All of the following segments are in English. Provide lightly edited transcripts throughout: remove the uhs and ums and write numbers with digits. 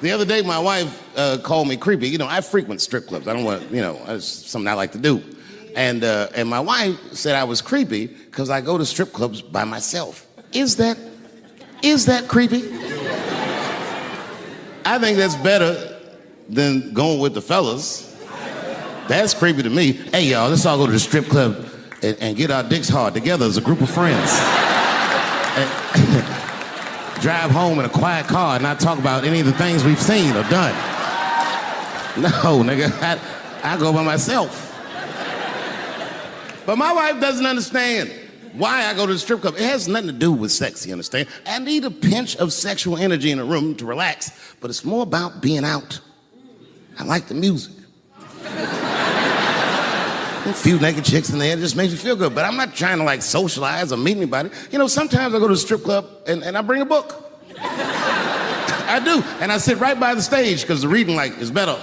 The other day, my wife called me creepy. You know, I frequent strip clubs. I don't want, you know, it's something I like to do. And my wife said I was creepy because I go to strip clubs by myself. Is that creepy? I think that's better than going with the fellas. That's creepy to me. Hey, y'all, let's all go to the strip club and get our dicks hard together as a group of friends. Drive home in a quiet car and not talk about any of the things we've seen or done. No, nigga, I go by myself. But my wife doesn't understand why I go to the strip club. It has nothing to do with sex, you understand? I need a pinch of sexual energy in a room to relax, but it's more about being out. I like the music. A few naked chicks in there, it just makes me feel good. But I'm not trying to like socialize or meet anybody. You know, sometimes I go to the strip club and I bring a book. I do, and I sit right by the stage because the reading light is better.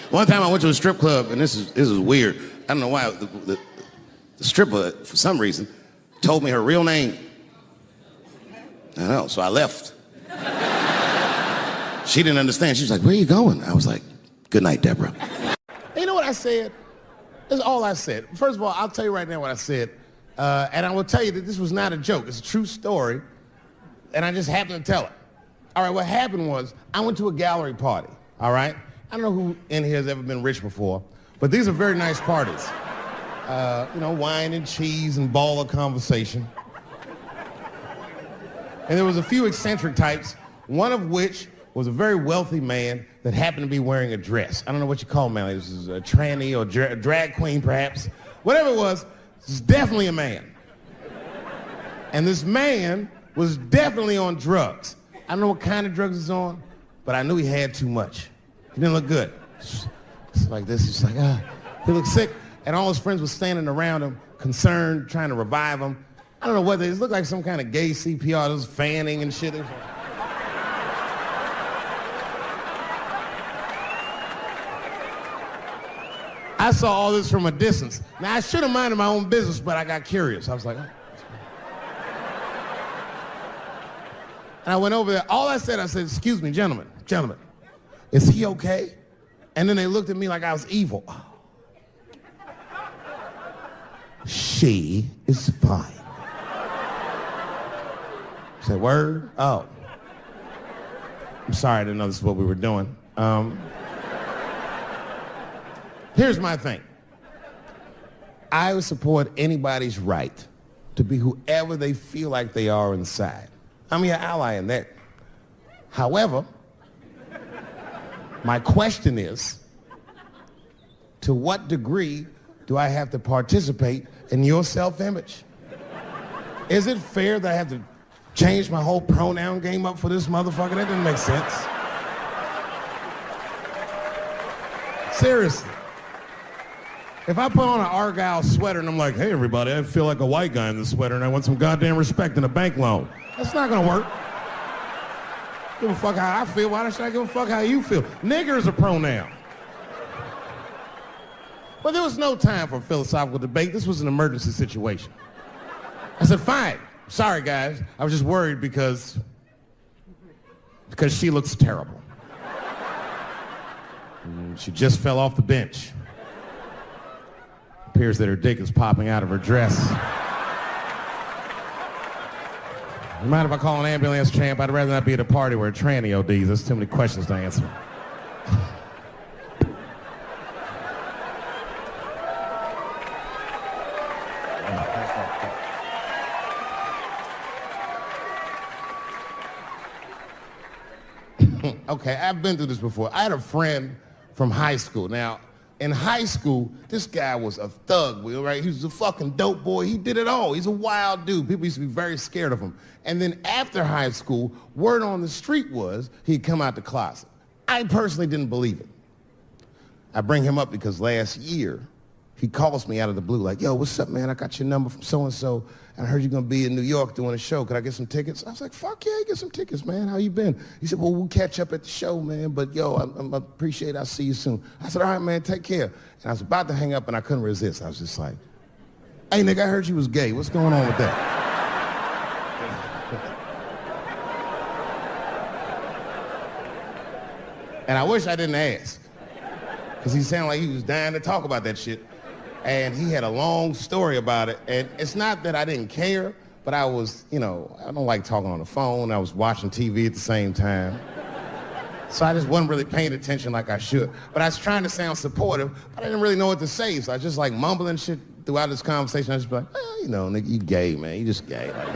One time I went to a strip club, and this is weird. I don't know why. The stripper, for some reason, told me her real name. I know, so I left. She didn't understand. She was like, "Where are you going?" I was like, "Good night, Deborah." And you know what I said? That's all I said. First of all, I'll tell you right now what I said. And I will tell you that this was not a joke. It's a true story. And I just happened to tell it. All right, what happened was I went to a gallery party, all right? I don't know who in here has ever been rich before, but these are very nice parties. You know, wine and cheese and ball of conversation. And there was a few eccentric types, one of which was a very wealthy man that happened to be wearing a dress. I don't know what you call him, man. This is a tranny or drag queen, perhaps. Whatever it was definitely a man. And this man was definitely on drugs. I don't know what kind of drugs he's on, but I knew he had too much. He didn't look good. It's like this, he's like, he looked sick. And all his friends were standing around him, concerned, trying to revive him. I don't know what it looked like some kind of gay CPR. There was fanning and shit. I saw all this from a distance. Now, I should have minded my own business, but I got curious. I was like, oh. And I went over there. All I said, "Excuse me, gentlemen, is he okay?" And then they looked at me like I was evil. She is fine. I said, "Word? Oh. I'm sorry, I didn't know this is what we were doing." Here's my thing. I would support anybody's right to be whoever they feel like they are inside. I'm your ally in that. However, my question is, to what degree do I have to participate in your self-image? Is it fair that I have to change my whole pronoun game up for this motherfucker? That doesn't make sense. Seriously. If I put on an Argyle sweater and I'm like, "Hey everybody, I feel like a white guy in this sweater and I want some goddamn respect and a bank loan," that's not gonna work. Give a fuck how I feel. Why should I give a fuck how you feel? Nigger is a pronoun. But there was no time for philosophical debate. This was an emergency situation. I said, "Fine. Sorry, guys. I was just worried because she looks terrible. She just fell off the bench. Appears that her dick is popping out of her dress. You mind if I call an ambulance, champ? I'd rather not be at a party where a tranny ODs. There's too many questions to answer." Okay, I've been through this before. I had a friend from high school. Now, in high school, this guy was a thug, right? He was a fucking dope boy. He did it all. He's a wild dude. People used to be very scared of him. And then after high school, word on the street was he'd come out the closet. I personally didn't believe it. I bring him up because last year, he calls me out of the blue like, yo, what's up, man? I got your number from so-and-so, and I heard you're going to be in New York doing a show. Could I get some tickets? I was like, fuck yeah, get some tickets, man. How you been? He said, well, we'll catch up at the show, man, but yo, I appreciate it. I'll see you soon. I said, all right, man, take care. And I was about to hang up, and I couldn't resist. I was just like, hey, nigga, I heard you was gay. What's going on with that? And I wish I didn't ask, because he sounded like he was dying to talk about that shit. And he had a long story about it. And it's not that I didn't care, but I was, I don't like talking on the phone. I was watching TV at the same time. So I just wasn't really paying attention like I should. But I was trying to sound supportive, but I didn't really know what to say. So I was just like mumbling shit throughout this conversation. I was just like, well, nigga, you gay, man. You just gay. Like,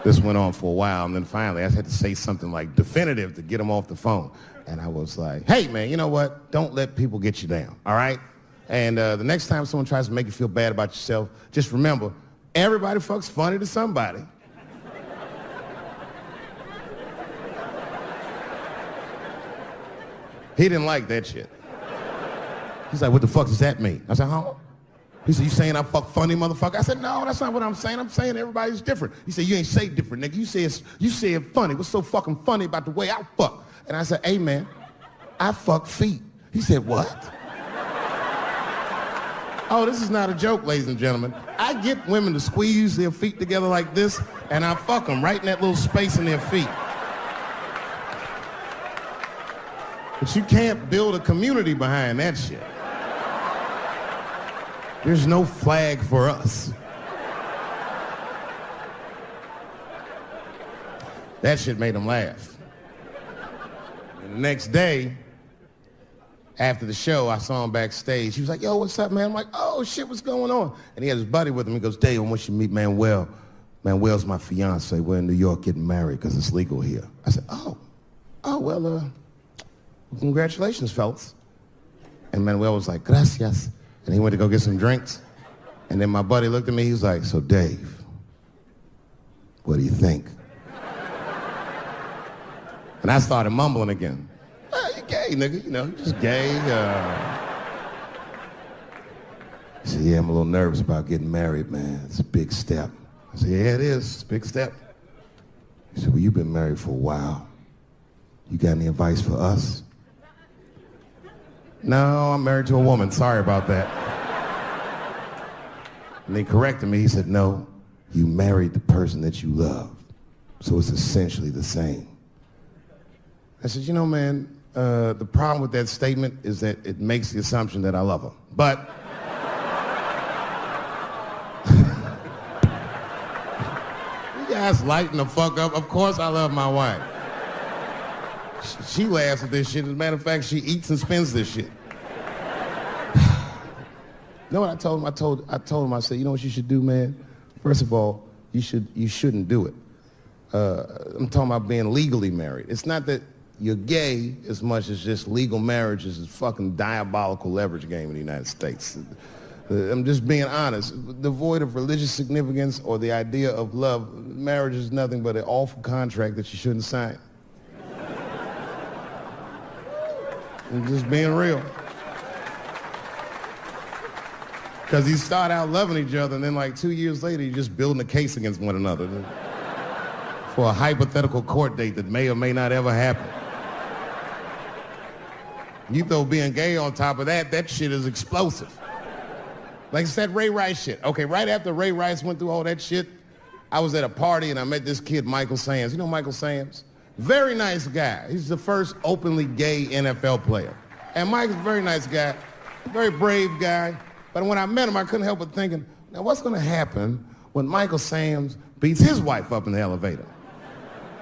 This went on for a while, and then finally I had to say something like definitive to get him off the phone. And I was like, hey, man, you know what? Don't let people get you down, all right? And the next time someone tries to make you feel bad about yourself, just remember, everybody fucks funny to somebody. He didn't like that shit. He's like, what the fuck does that mean? I said, huh? He said, you saying I fuck funny, motherfucker? I said, no, that's not what I'm saying. I'm saying everybody's different. He said, you ain't say different, nigga. You said funny. What's so fucking funny about the way I fuck? And I said, hey, man, I fuck feet. He said, what? Oh, this is not a joke, ladies and gentlemen. I get women to squeeze their feet together like this, and I fuck them right in that little space in their feet. But you can't build a community behind that shit. There's no flag for us. That shit made him laugh. And the next day, after the show, I saw him backstage. He was like, yo, what's up, man? I'm like, oh, shit, what's going on? And he had his buddy with him. He goes, Dave, I want you to meet Manuel. Manuel's my fiance. We're in New York getting married because it's legal here. I said, well, congratulations, fellas. And Manuel was like, gracias. And he went to go get some drinks. And then my buddy looked at me, he was like, so Dave, what do you think? And I started mumbling again. You gay, nigga, you just gay. He said, yeah, I'm a little nervous about getting married, man. It's a big step. I said, yeah, it is. It's a big step. He said, well, you've been married for a while. You got any advice for us? No, I'm married to a woman. Sorry about that. And they corrected me. He said, no, you married the person that you love. So it's essentially the same. I said, man, the problem with that statement is that it makes the assumption that I love her. But you guys lighten the fuck up. Of course I love my wife. She laughs at this shit. As a matter of fact, she eats and spends this shit. You know what I told him? I told him, I said, you know what you should do, man? First of all, you shouldn't do it. I'm talking about being legally married. It's not that you're gay as much as just legal marriage is a fucking diabolical leverage game in the United States. I'm just being honest. Devoid of religious significance or the idea of love, marriage is nothing but an awful contract that you shouldn't sign. I'm just being real. Because you start out loving each other, and then like 2 years later, you're just building a case against one another for a hypothetical court date that may or may not ever happen. You throw being gay on top of that, that shit is explosive. Like it's that Ray Rice shit. Okay, right after Ray Rice went through all that shit, I was at a party and I met this kid, Michael Samms. You know Michael Samms? Very nice guy. He's the first openly gay NFL player. And Mike's a very nice guy, very brave guy. But when I met him, I couldn't help but thinking, now what's gonna happen when Michael Samms beats his wife up in the elevator?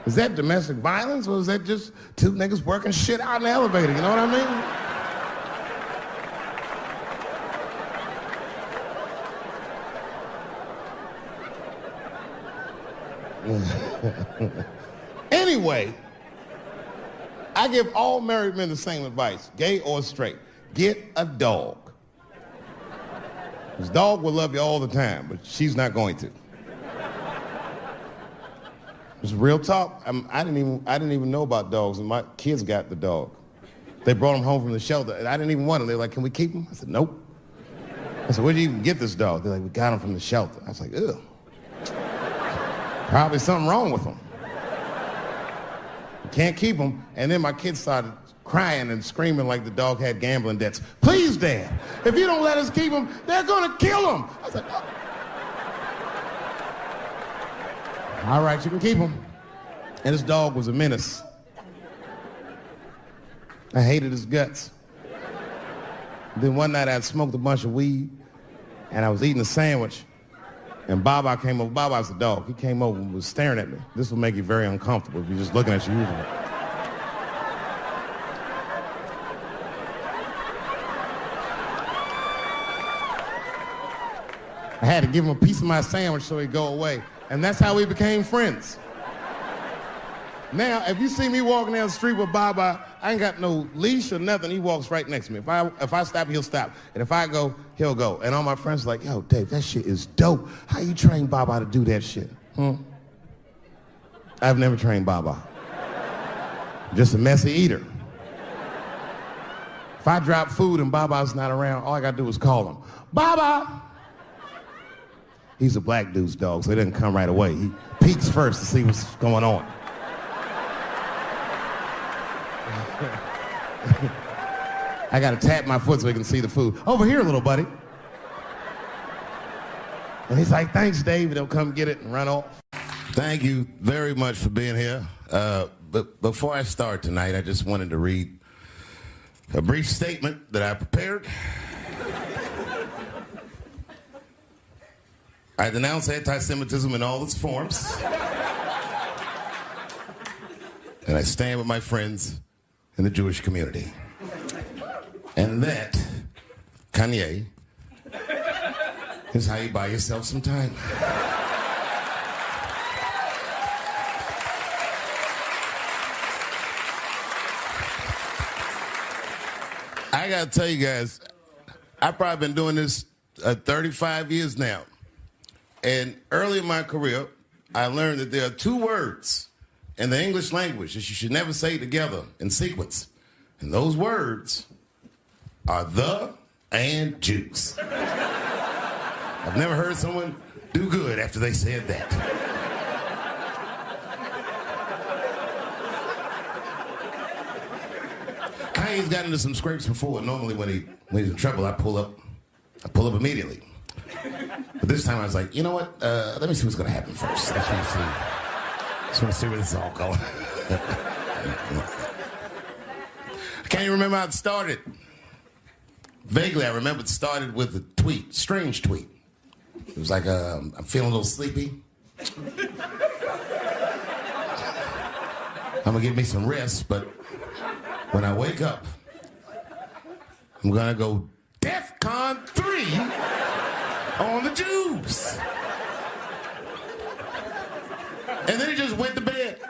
Is that domestic violence or is that just two niggas working shit out in the elevator? You know what I mean? Anyway, I give all married men the same advice, gay or straight. Get a dog. This dog will love you all the time, but she's not going to. It's real talk. I didn't even know about dogs, and my kids got the dog. They brought him home from the shelter, and I didn't even want him. They're like, "Can we keep him?" I said, "Nope." I said, "Where'd you even get this dog?" They're like, "We got him from the shelter." I was like, "Ugh. Probably something wrong with him. Can't keep him." And then my kids started crying and screaming like the dog had gambling debts. "Please, Dad, if you don't let us keep him, they're gonna kill him." I was like, "Oh. All right, you can keep him." And this dog was a menace. I hated his guts. Then one night I'd smoked a bunch of weed and I was eating a sandwich and Baba came over. Baba's the dog. He came over and was staring at me. This will make you very uncomfortable if you're just looking at you usually. I had to give him a piece of my sandwich so he'd go away. And that's how we became friends. Now, if you see me walking down the street with Baba, I ain't got no leash or nothing. He walks right next to me. If I stop, he'll stop. And if I go, he'll go. And all my friends are like, "Yo, Dave, that shit is dope. How you train Baba to do that shit?" I've never trained Baba. Just a messy eater. If I drop food and Baba's not around, all I gotta do is call him. "Baba!" He's a black dude's dog, so he doesn't come right away. He peeks first to see what's going on. I gotta tap my foot so he can see the food. "Over here, little buddy." And he's like, "Thanks, Dave." And he'll come get it and run off. Thank you very much for being here. But before I start tonight, I just wanted to read a brief statement that I prepared. I denounce anti-Semitism in all its forms. And I stand with my friends in the Jewish community. And that, Kanye, is how you buy yourself some time. I gotta tell you guys, I've probably been doing this 35 years now. And early in my career, I learned that there are two words in the English language that you should never say together in sequence. And those words are "the" and "juice." I've never heard someone do good after they said that. Kanye's gotten into some scrapes before. Normally when he's in trouble, I pull up immediately. But this time I was like, you know what? Let me see what's gonna happen first. Let's just want to see where this is all going. I can't even remember how it started. Vaguely, I remember it started with a tweet, strange tweet. It was like, I'm feeling a little sleepy. I'm gonna get me some rest, but when I wake up, I'm gonna go DEFCON 3 on the Jews. And then he just went to bed.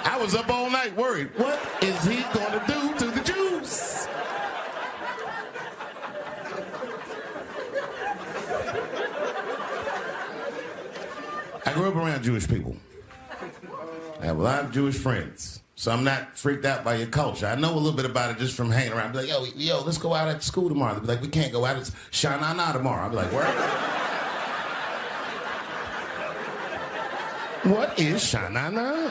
I was up all night worried. What is he gonna do to the Jews? I grew up around Jewish people. I have a lot of Jewish friends. So I'm not freaked out by your culture. I know a little bit about it just from hanging around. I'll be like, yo, let's go out at school tomorrow. They'll be like, we can't go out. It's Shanana tomorrow. I'll be like, where? What is Shanana?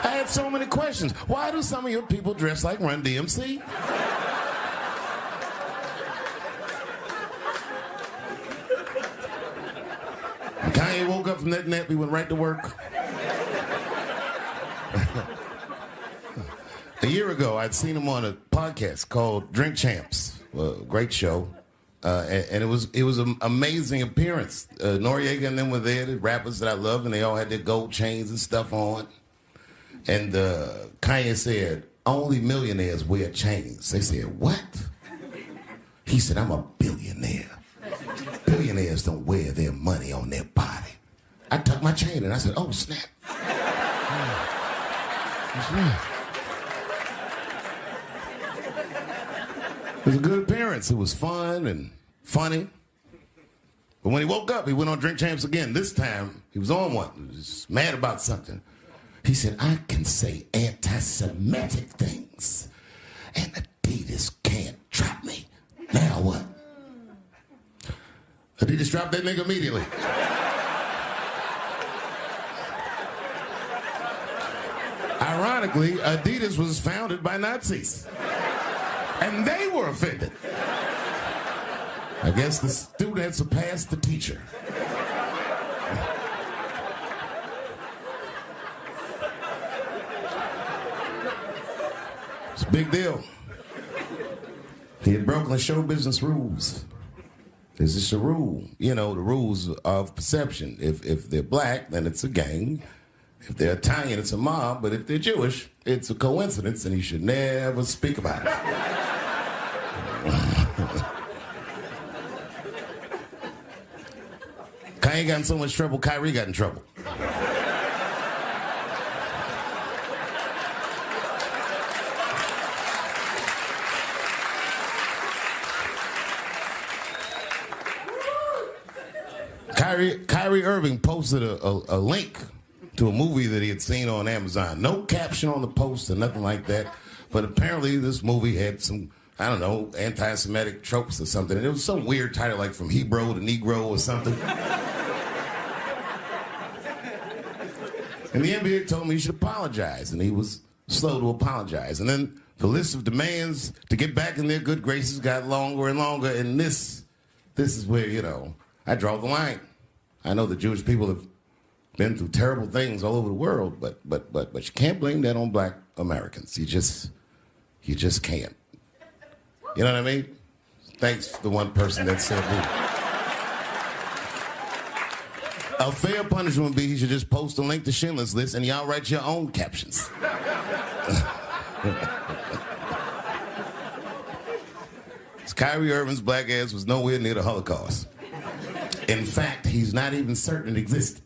I had so many questions. Why do some of your people dress like Run DMC? Kanye woke up from that nap. We went right to work. A year ago, I'd seen him on a podcast called Drink Champs, a great show, and it was an amazing appearance. Noriega and them were there, the rappers that I love, and they all had their gold chains and stuff on. And Kanye said, only millionaires wear chains. They said, what? He said, I'm a billionaire. Billionaires don't wear their money on their body. I tucked my chain and I said, oh, snap. That's right. It was a good appearance. It was fun and funny. But when he woke up, he went on Drink Champs again. This time, he was on one. He was mad about something. He said, I can say anti-Semitic things, and Adidas can't drop me. Now what? Adidas dropped that nigga immediately. Ironically, Adidas was founded by Nazis. And they were offended. I guess the student surpassed the teacher. It's a big deal. He had broken the show business rules. There's just a rule. You know, the rules of perception. If they're black, then it's a gang. If they're Italian, it's a mob. But if they're Jewish, it's a coincidence, and you should never speak about it. Kanye got in so much trouble, Kyrie got in trouble. Kyrie Irving posted a link to a movie that he had seen on Amazon. No caption on the post or nothing like that. But apparently this movie had some, I don't know, anti-Semitic tropes or something. And it was some weird title like From Hebrew to Negro or something. And the NBA told me he should apologize. And he was slow to apologize. And then the list of demands to get back in their good graces got longer and longer. And this is where, you know, I draw the line. I know the Jewish people have been through terrible things all over the world, but you can't blame that on black Americans. You just can't. You know what I mean? Thanks to the one person that said that. A fair punishment would be he should just post a link to Schindler's List and y'all write your own captions. Kyrie Irving's black ass was nowhere near the Holocaust. In fact, he's not even certain it existed.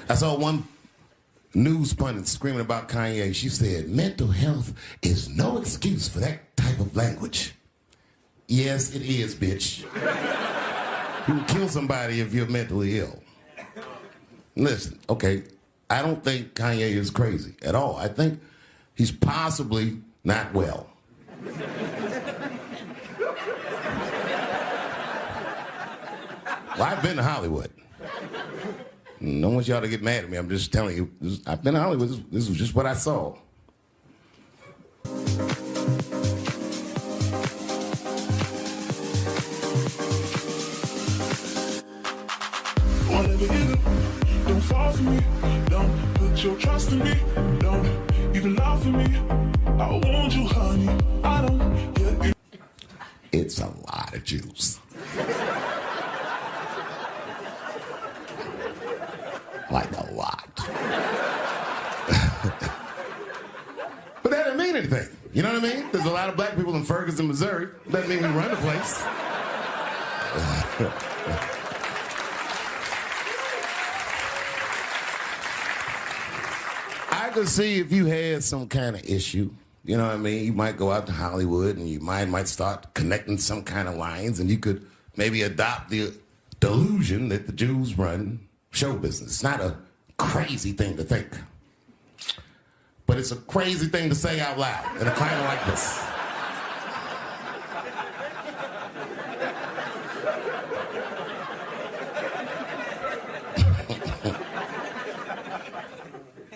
I saw one news pundit screaming about Kanye. She said, mental health is no excuse for that type of language. Yes, it is, bitch. You can kill somebody if you're mentally ill. Listen, okay, I don't think Kanye is crazy at all. I think he's possibly not well. Well, I've been to Hollywood. I don't want y'all to get mad at me. I'm just telling you. I've been to Hollywood. This was just what I saw. Don't fall for me. Don't put your trust in me. Don't even lie for me. I want you, honey. I don't get it. It's a lot of juice. Like a lot. But that doesn't mean anything. You know what I mean? There's a lot of black people in Ferguson, Missouri. Doesn't mean we run the place. I could see if you had some kind of issue, you know what I mean? You might go out to Hollywood and your mind might start connecting some kind of lines and you could maybe adopt the delusion that the Jews run show business. It's not a crazy thing to think. But it's a crazy thing to say out loud in a climate like this.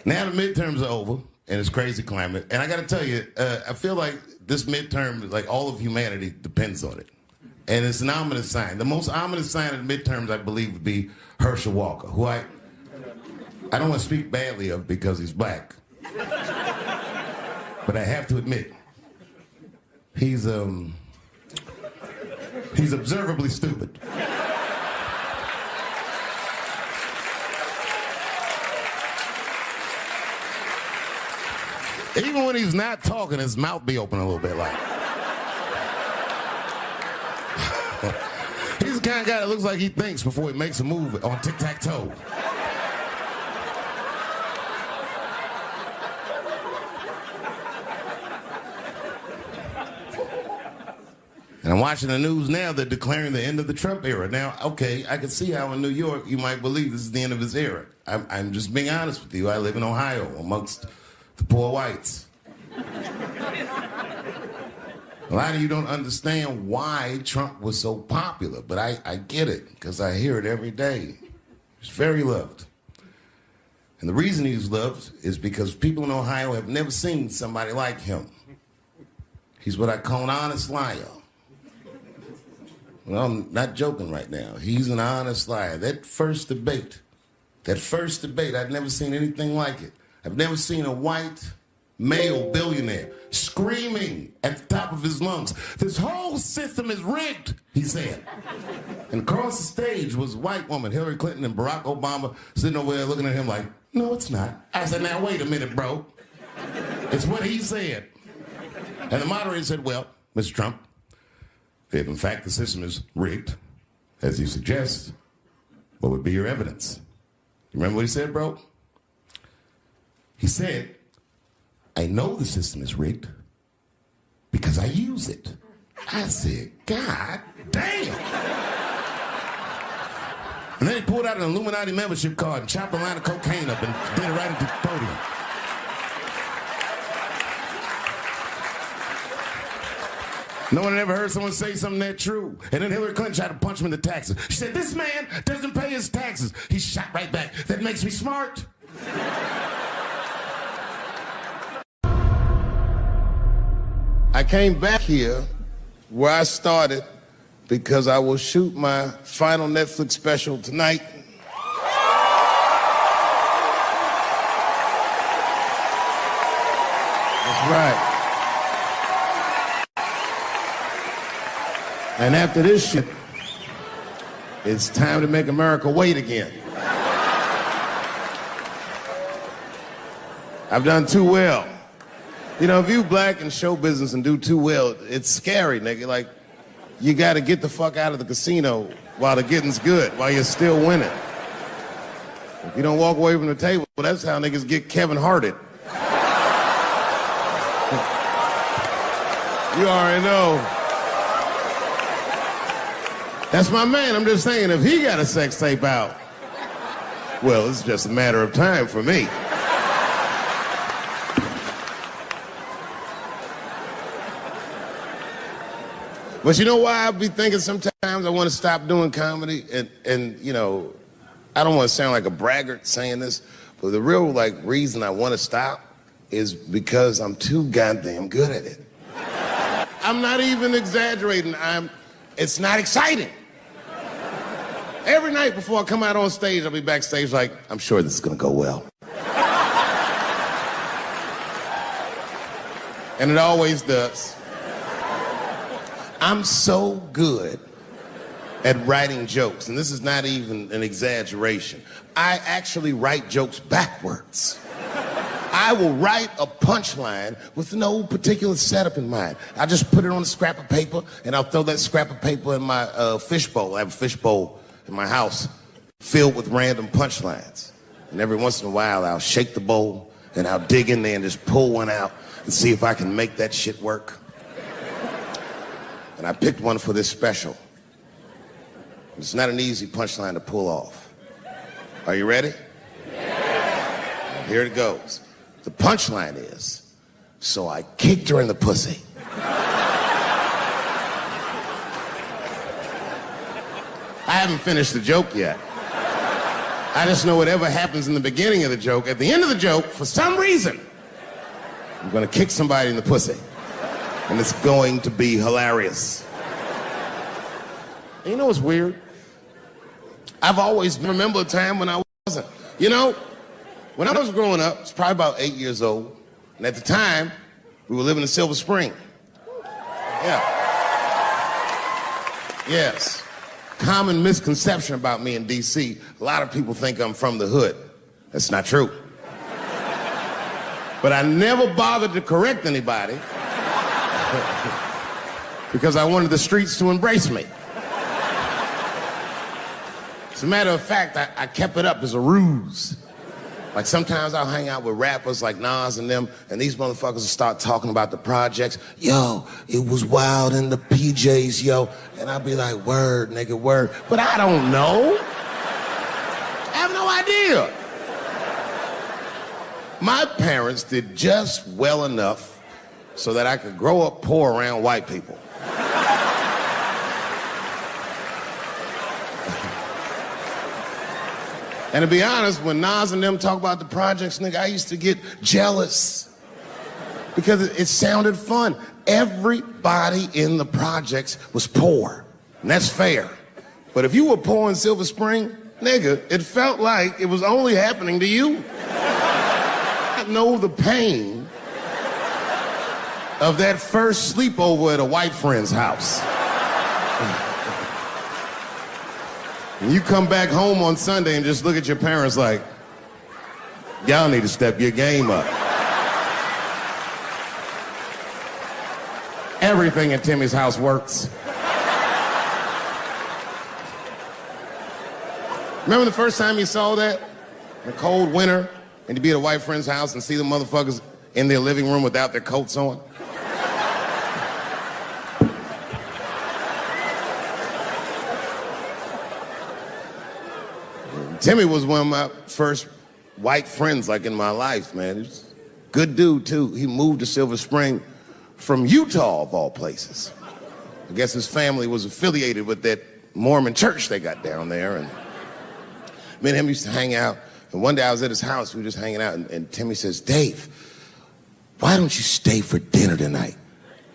Now the midterms are over, and it's crazy climate. And I got to tell you, I feel like this midterm, like all of humanity depends on it. And it's an ominous sign. The most ominous sign of the midterms, I believe, would be Herschel Walker, who I don't want to speak badly of because he's black. But I have to admit, he's observably stupid. Even when he's not talking, his mouth be open a little bit like. He's the kind of guy that looks like he thinks before he makes a move on tic-tac-toe. And I'm watching the news now, they're declaring the end of the Trump era. Now, okay, I can see how in New York you might believe this is the end of his era. I'm just being honest with you. I live in Ohio amongst the poor whites. A lot of you don't understand why Trump was so popular, but I get it, because I hear it every day. He's very loved. And the reason he's loved is because people in Ohio have never seen somebody like him. He's what I call an honest liar. Well, I'm not joking right now. He's an honest liar. That first debate, I'd never seen anything like it. I've never seen a white male billionaire screaming at the top of his lungs, "This whole system is rigged," he said. And across the stage was a white woman, Hillary Clinton and Barack Obama, sitting over there looking at him like, "No, it's not." I said, "Now, wait a minute, bro. It's what he said." And the moderator said, "Well, Mr. Trump, if in fact the system is rigged, as you suggest, what would be your evidence?" You remember what he said, bro? He said, "I know the system is rigged because I use it." I said, "God damn." And then he pulled out an Illuminati membership card and chopped a line of cocaine up and did it right at the podium. No one had ever heard someone say something that true. And then Hillary Clinton tried to punch him in the taxes. She said, "This man doesn't pay his taxes." He shot right back. "That makes me smart." I came back here where I started because I will shoot my final Netflix special tonight. That's right. And after this shit, it's time to make America wait again. I've done too well. You know, if you black in show business and do too well, it's scary, nigga. Like, you gotta get the fuck out of the casino while the getting's good, while you're still winning. If you don't walk away from the table, well, that's how niggas get Kevin Harted. You already know. That's my man. I'm just saying, if he got a sex tape out, well, it's just a matter of time for me. But you know why I be thinking sometimes I want to stop doing comedy? And you know, I don't want to sound like a braggart saying this, but the real reason I want to stop is because I'm too goddamn good at it. I'm not even exaggerating. It's not exciting. Every night before I come out on stage, I'll be backstage like, I'm sure this is gonna go well. And it always does. I'm so good at writing jokes, and this is not even an exaggeration. I actually write jokes backwards. I will write a punchline with no particular setup in mind. I just put it on a scrap of paper, and I'll throw that scrap of paper in my fishbowl. I have a fishbowl in my house filled with random punchlines. And every once in a while, I'll shake the bowl, and I'll dig in there and just pull one out and see if I can make that shit work. And I picked one for this special. It's not an easy punchline to pull off. Are you ready? Yeah. Here it goes. The punchline is, so I kicked her in the pussy. I haven't finished the joke yet. I just know whatever happens in the beginning of the joke, at the end of the joke, for some reason, I'm gonna kick somebody in the pussy. And it's going to be hilarious. And you know what's weird? I've always remembered a time when I wasn't. You know, when I was growing up, I was probably about 8 years old, and at the time, we were living in Silver Spring. Yeah. Yes. Common misconception about me in D.C. A lot of people think I'm from the hood. That's not true. But I never bothered to correct anybody because I wanted the streets to embrace me. As a matter of fact, I kept it up as a ruse. Like sometimes I'll hang out with rappers like Nas and them, and these motherfuckers will start talking about the projects. Yo, it was wild in the PJs, yo. And I'll be like, word, nigga, word. But I don't know. I have no idea. My parents did just well enough so that I could grow up poor around white people. And to be honest, when Nas and them talk about the projects, nigga, I used to get jealous because it sounded fun. Everybody in the projects was poor, and that's fair. But if you were poor in Silver Spring, nigga, it felt like it was only happening to you. I know the pain of that first sleepover at a white friend's house. And you come back home on Sunday and just look at your parents like, y'all need to step your game up. Everything at Timmy's house works. Remember the first time you saw that? In a cold winter, and you'd be at a white friend's house and see the motherfuckers in their living room without their coats on? Timmy was one of my first white friends, like, in my life, man. He's a good dude, too. He moved to Silver Spring from Utah, of all places. I guess his family was affiliated with that Mormon church they got down there, and me and him used to hang out. And one day I was at his house, we were just hanging out, and Timmy says, Dave, why don't you stay for dinner tonight?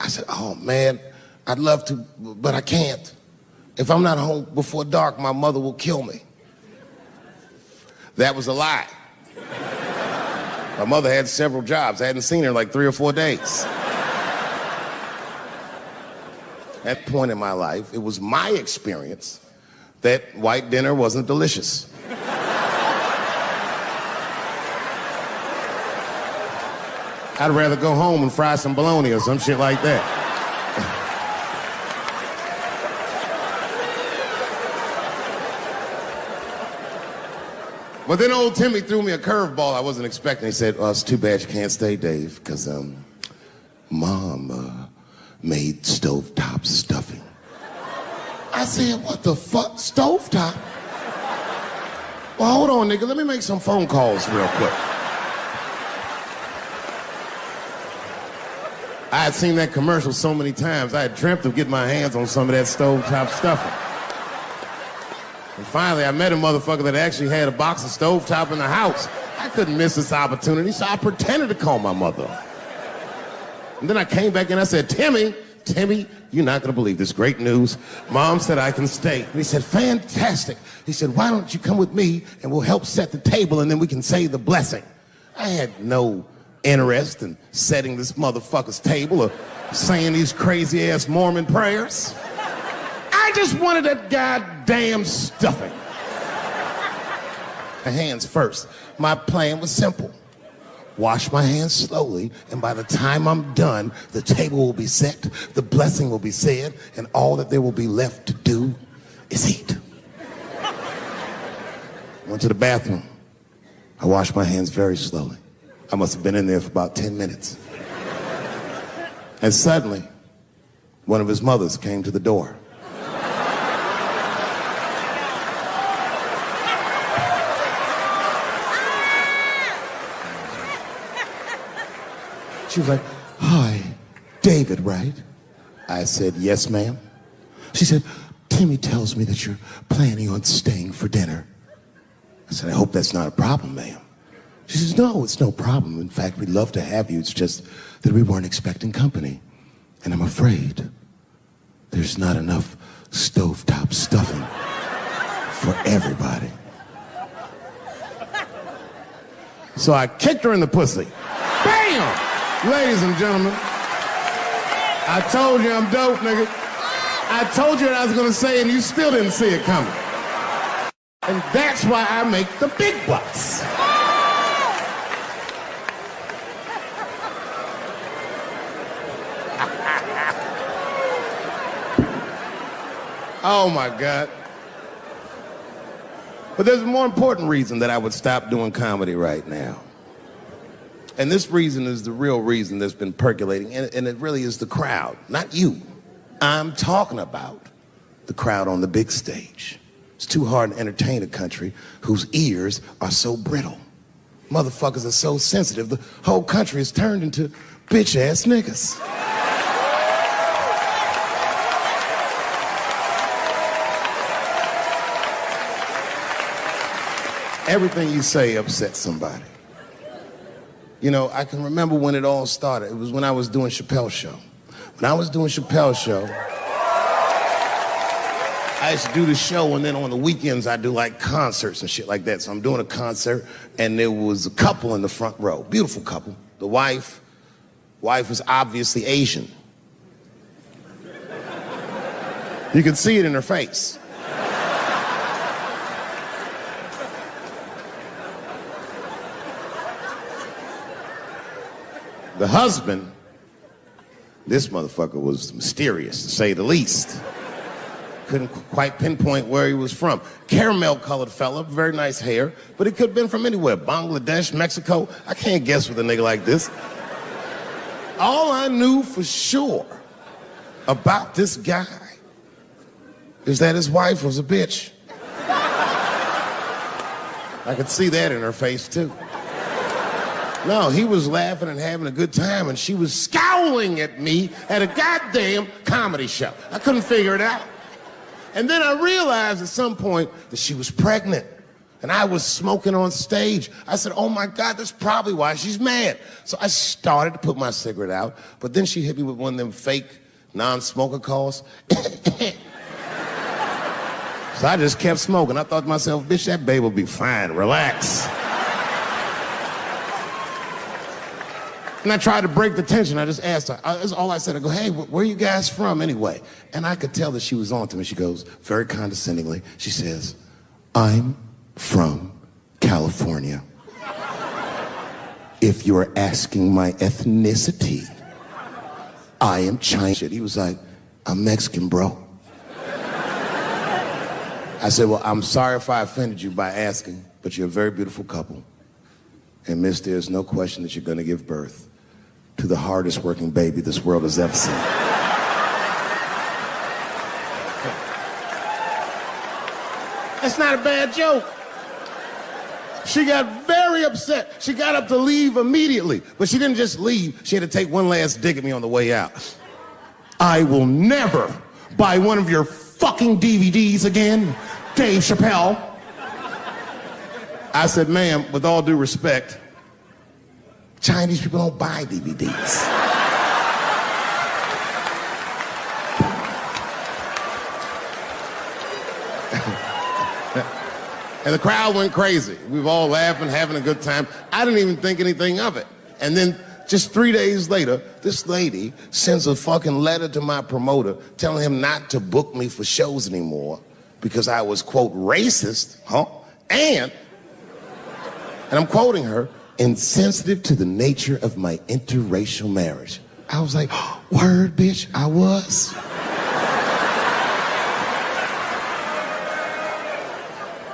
I said, oh, man, I'd love to, but I can't. If I'm not home before dark, my mother will kill me. That was a lie. My mother had several jobs. I hadn't seen her in like 3 or 4 days. At that point in my life, it was my experience that white dinner wasn't delicious. I'd rather go home and fry some bologna or some shit like that. But then old Timmy threw me a curveball I wasn't expecting. He said, well, it's too bad you can't stay, Dave, because Mom made stovetop stuffing. I said, what the fuck, stovetop? Well, hold on, nigga, let me make some phone calls real quick. I had seen that commercial so many times, I had dreamt of getting my hands on some of that stovetop stuffing. And finally, I met a motherfucker that actually had a box of stovetop in the house. I couldn't miss this opportunity, so I pretended to call my mother. And then I came back and I said, Timmy, you're not gonna believe this great news. Mom said I can stay. And he said, fantastic. He said, why don't you come with me and we'll help set the table and then we can say the blessing. I had no interest in setting this motherfucker's table or saying these crazy ass Mormon prayers. I just wanted that goddamn stuffing. My hands first. My plan was simple. Wash my hands slowly, and by the time I'm done, the table will be set, the blessing will be said, and all that there will be left to do is eat. Went to the bathroom. I washed my hands very slowly. I must have been in there for about 10 minutes. And suddenly, one of his mothers came to the door. She was like, hi, David, right? I said, yes, ma'am. She said, Timmy tells me that you're planning on staying for dinner. I said, I hope that's not a problem, ma'am. She says, no, it's no problem. In fact, we'd love to have you. It's just that we weren't expecting company. And I'm afraid there's not enough stovetop stuffing for everybody. So I kicked her in the pussy. Bam! Ladies and gentlemen, I told you I'm dope, nigga. I told you what I was gonna say and you still didn't see it coming. And that's why I make the big bucks. Oh my God. But there's a more important reason that I would stop doing comedy right now. And this reason is the real reason that's been percolating, and it really is the crowd, not you. I'm talking about the crowd on the big stage. It's too hard to entertain a country whose ears are so brittle. Motherfuckers are so sensitive, the whole country is turned into bitch-ass niggas. Everything you say upsets somebody. You know, I can remember when it all started. It was when I was doing Chappelle's show. When I was doing Chappelle's show, I used to do the show, and then on the weekends I do like concerts and shit like that. So I'm doing a concert, and there was a couple in the front row, beautiful couple. The wife was obviously Asian. You could see it in her face. The husband, this motherfucker was mysterious, to say the least. Couldn't quite pinpoint where he was from. Caramel-colored fella, very nice hair, but he could have been from anywhere. Bangladesh, Mexico. I can't guess with a nigga like this. All I knew for sure about this guy is that his wife was a bitch. I could see that in her face, too. No, he was laughing and having a good time, and she was scowling at me at a goddamn comedy show. I couldn't figure it out. And then I realized at some point that she was pregnant, and I was smoking on stage. I said, oh my God, that's probably why she's mad. So I started to put my cigarette out, but then she hit me with one of them fake non-smoker calls. So I just kept smoking. I thought to myself, bitch, that baby will be fine, relax. And I tried to break the tension. I just asked her. That's all I said. I go, hey, where are you guys from anyway? And I could tell that she was on to me. She goes, very condescendingly, she says, I'm from California. If you're asking my ethnicity, I am Chinese. He was like, I'm Mexican, bro. I said, well, I'm sorry if I offended you by asking, but you're a very beautiful couple. And miss, there's no question that you're going to give birth to the hardest working baby this world has ever seen. That's not a bad joke. She got very upset. She got up to leave immediately, but she didn't just leave. She had to take one last dig at me on the way out. I will never buy one of your fucking DVDs again, Dave Chappelle. I said, ma'am, with all due respect, Chinese people don't buy DVDs. And the crowd went crazy. We were all laughing, having a good time. I didn't even think anything of it. And then just 3 days later, this lady sends a fucking letter to my promoter telling him not to book me for shows anymore because I was, quote, racist, and I'm quoting her, insensitive to the nature of my interracial marriage. I was like, word, bitch, I was.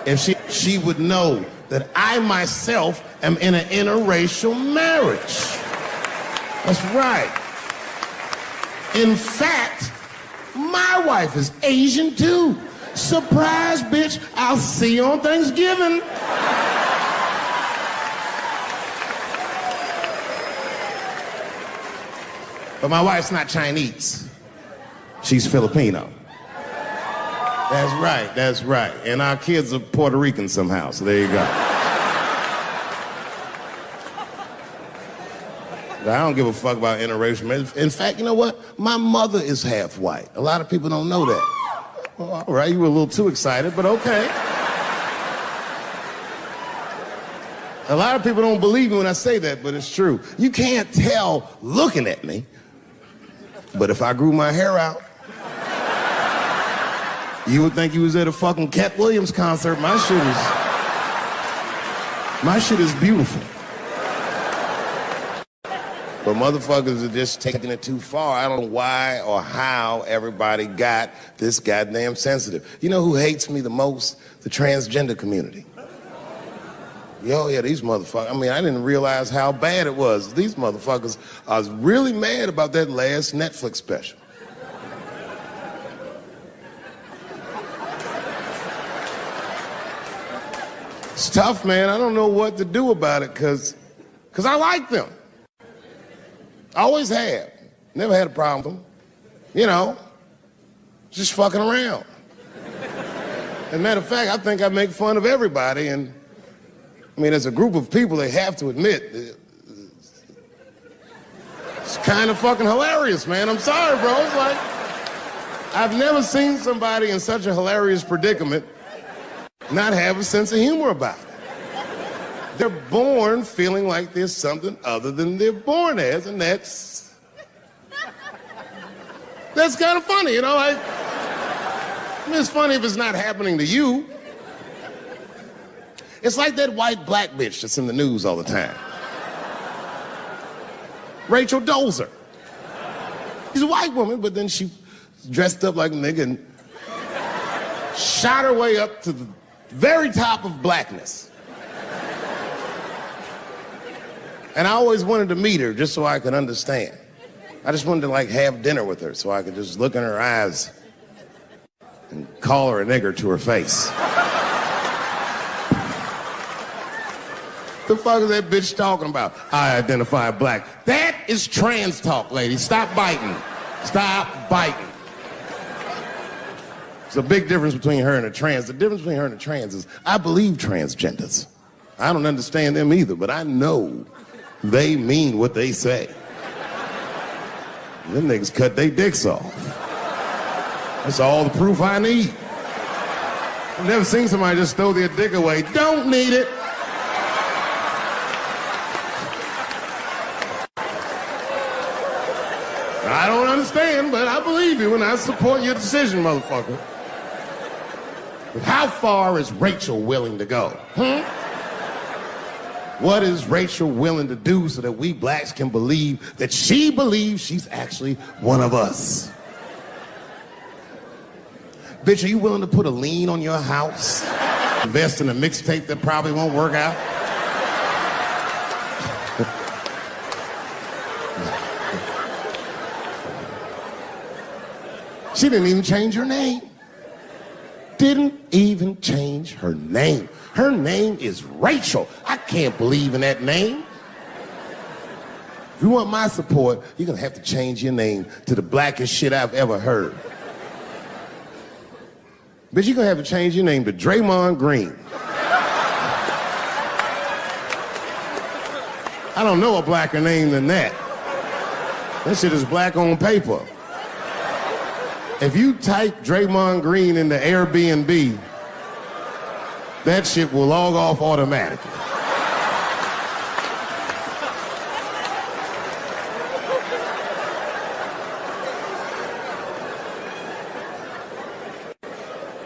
If she would know that I myself am in an interracial marriage. That's right. In fact, my wife is Asian too. Surprise, bitch, I'll see you on Thanksgiving. But my wife's not Chinese. She's Filipino. That's right, that's right. And our kids are Puerto Rican somehow, so there you go. But I don't give a fuck about interracial marriage. In fact, you know what? My mother is half white. A lot of people don't know that. Well, all right, you were a little too excited, but okay. A lot of people don't believe me when I say that, but it's true. You can't tell looking at me. But if I grew my hair out, you would think you was at a fucking Cat Williams concert. My shit is beautiful. But motherfuckers are just taking it too far. I don't know why or how everybody got this goddamn sensitive. You know who hates me the most? The transgender community. Yo, yeah, these motherfuckers. I mean, I didn't realize how bad it was. These motherfuckers are really mad about that last Netflix special. It's tough, man. I don't know what to do about it because I like them. I always have. Never had a problem with them. You know, just fucking around. As a matter of fact, I think I make fun of everybody, and I mean, as a group of people, they have to admit, it's kind of fucking hilarious, man. I'm sorry, bro. It's like, I've never seen somebody in such a hilarious predicament not have a sense of humor about it. They're born feeling like there's something other than they're born as, and that's kind of funny, you know? I mean, it's funny if it's not happening to you. It's like that white black bitch that's in the news all the time. Rachel Dolezal. She's a white woman, but then she dressed up like a nigga and shot her way up to the very top of blackness. And I always wanted to meet her just so I could understand. I just wanted to like have dinner with her so I could just look in her eyes and call her a nigger to her face. The fuck is that bitch talking about? I identify black. That is trans talk, ladies. Stop biting. Stop biting. There's a big difference between her and a trans. The difference between her and a trans is I believe transgenders. I don't understand them either, but I know they mean what they say. Them niggas cut their dicks off. That's all the proof I need. I've never seen somebody just throw their dick away. Don't need it. I don't understand, but I believe you and I support your decision, motherfucker. But how far is Rachel willing to go? What is Rachel willing to do so that we blacks can believe that she believes she's actually one of us? Bitch, are you willing to put a lien on your house? Invest in a mixtape that probably won't work out? She didn't even change her name. Didn't even change her name. Her name is Rachel. I can't believe in that name. If you want my support, you're gonna have to change your name to the blackest shit I've ever heard. Bitch, you're gonna have to change your name to Draymond Green. I don't know a blacker name than that. That shit is black on paper. If you type Draymond Green into Airbnb, that shit will log off automatically.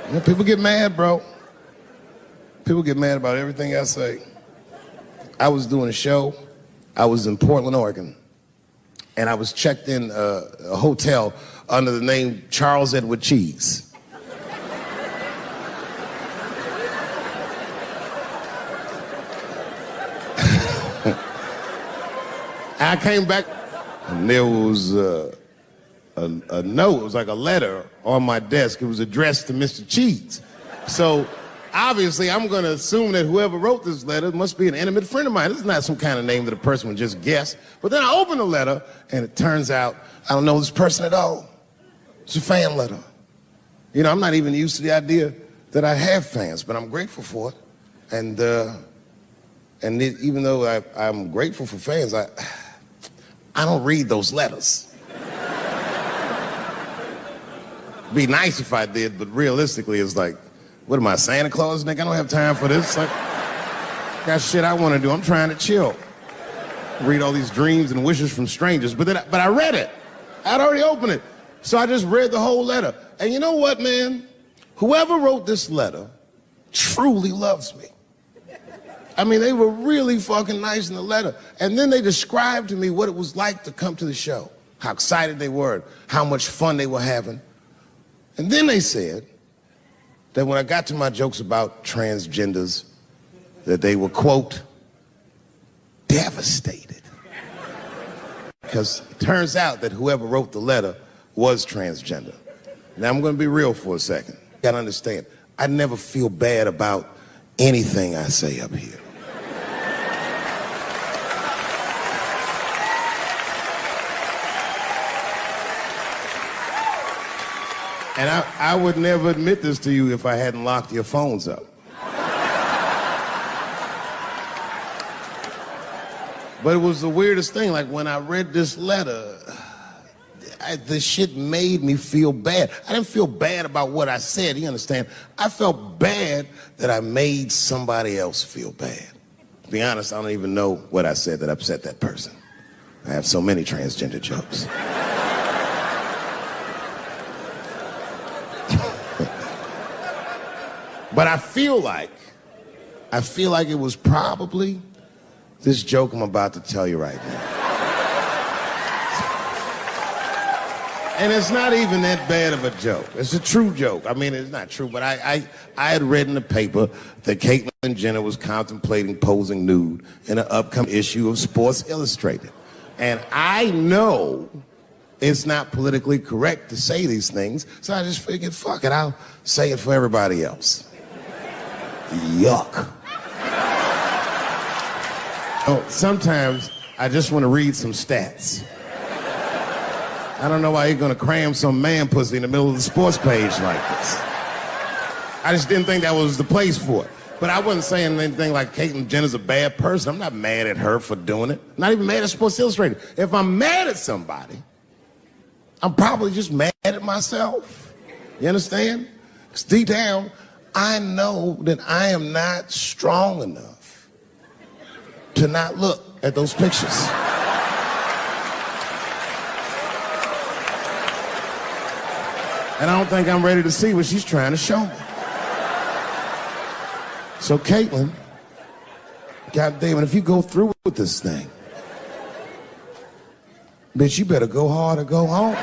You know, people get mad, bro. People get mad about everything I say. I was doing a show. I was in Portland, Oregon. And I was checked in a hotel under the name Charles Edward Cheese. I came back and there was a note. It was like a letter on my desk. It was addressed to Mr. Cheese. So obviously I'm going to assume that whoever wrote this letter must be an intimate friend of mine. This is not some kind of name that a person would just guess. But then I open the letter and it turns out I don't know this person at all. It's a fan letter. You know, I'm not even used to the idea that I have fans, but I'm grateful for it. And even though I'm grateful for fans, I don't read those letters. It'd be nice if I did, but realistically, it's like, what am I, Santa Claus, nigga? I don't have time for this. Like, got shit I want to do. I'm trying to chill. Read all these dreams and wishes from strangers, but I read it. I'd already opened it. So I just read the whole letter. And you know what, man? Whoever wrote this letter truly loves me. I mean, they were really fucking nice in the letter. And then they described to me what it was like to come to the show, how excited they were, how much fun they were having. And then they said that when I got to my jokes about transgenders, that they were, quote, devastated. Because it turns out that whoever wrote the letter was transgender. Now, I'm going to be real for a second. You got to understand, I never feel bad about anything I say up here. And I would never admit this to you if I hadn't locked your phones up. But it was the weirdest thing. Like, when I read this letter, the shit made me feel bad. I didn't feel bad about what I said, you understand? I felt bad that I made somebody else feel bad. To be honest, I don't even know what I said that upset that person. I have so many transgender jokes. But I feel like it was probably this joke I'm about to tell you right now. And it's not even that bad of a joke. It's a true joke. I mean, it's not true, but I had read in the paper that Caitlyn Jenner was contemplating posing nude in an upcoming issue of Sports Illustrated. And I know it's not politically correct to say these things, so I just figured, fuck it, I'll say it for everybody else. Yuck. Oh, sometimes I just want to read some stats. I don't know why you're gonna cram some man pussy in the middle of the sports page like this. I just didn't think that was the place for it. But I wasn't saying anything like Caitlyn Jenner's a bad person. I'm not mad at her for doing it. Not even mad at Sports Illustrated. If I'm mad at somebody, I'm probably just mad at myself. You understand? Because deep down, I know that I am not strong enough to not look at those pictures. And I don't think I'm ready to see what she's trying to show me. So Caitlyn, God damn it, if you go through with this thing, bitch, you better go hard or go home.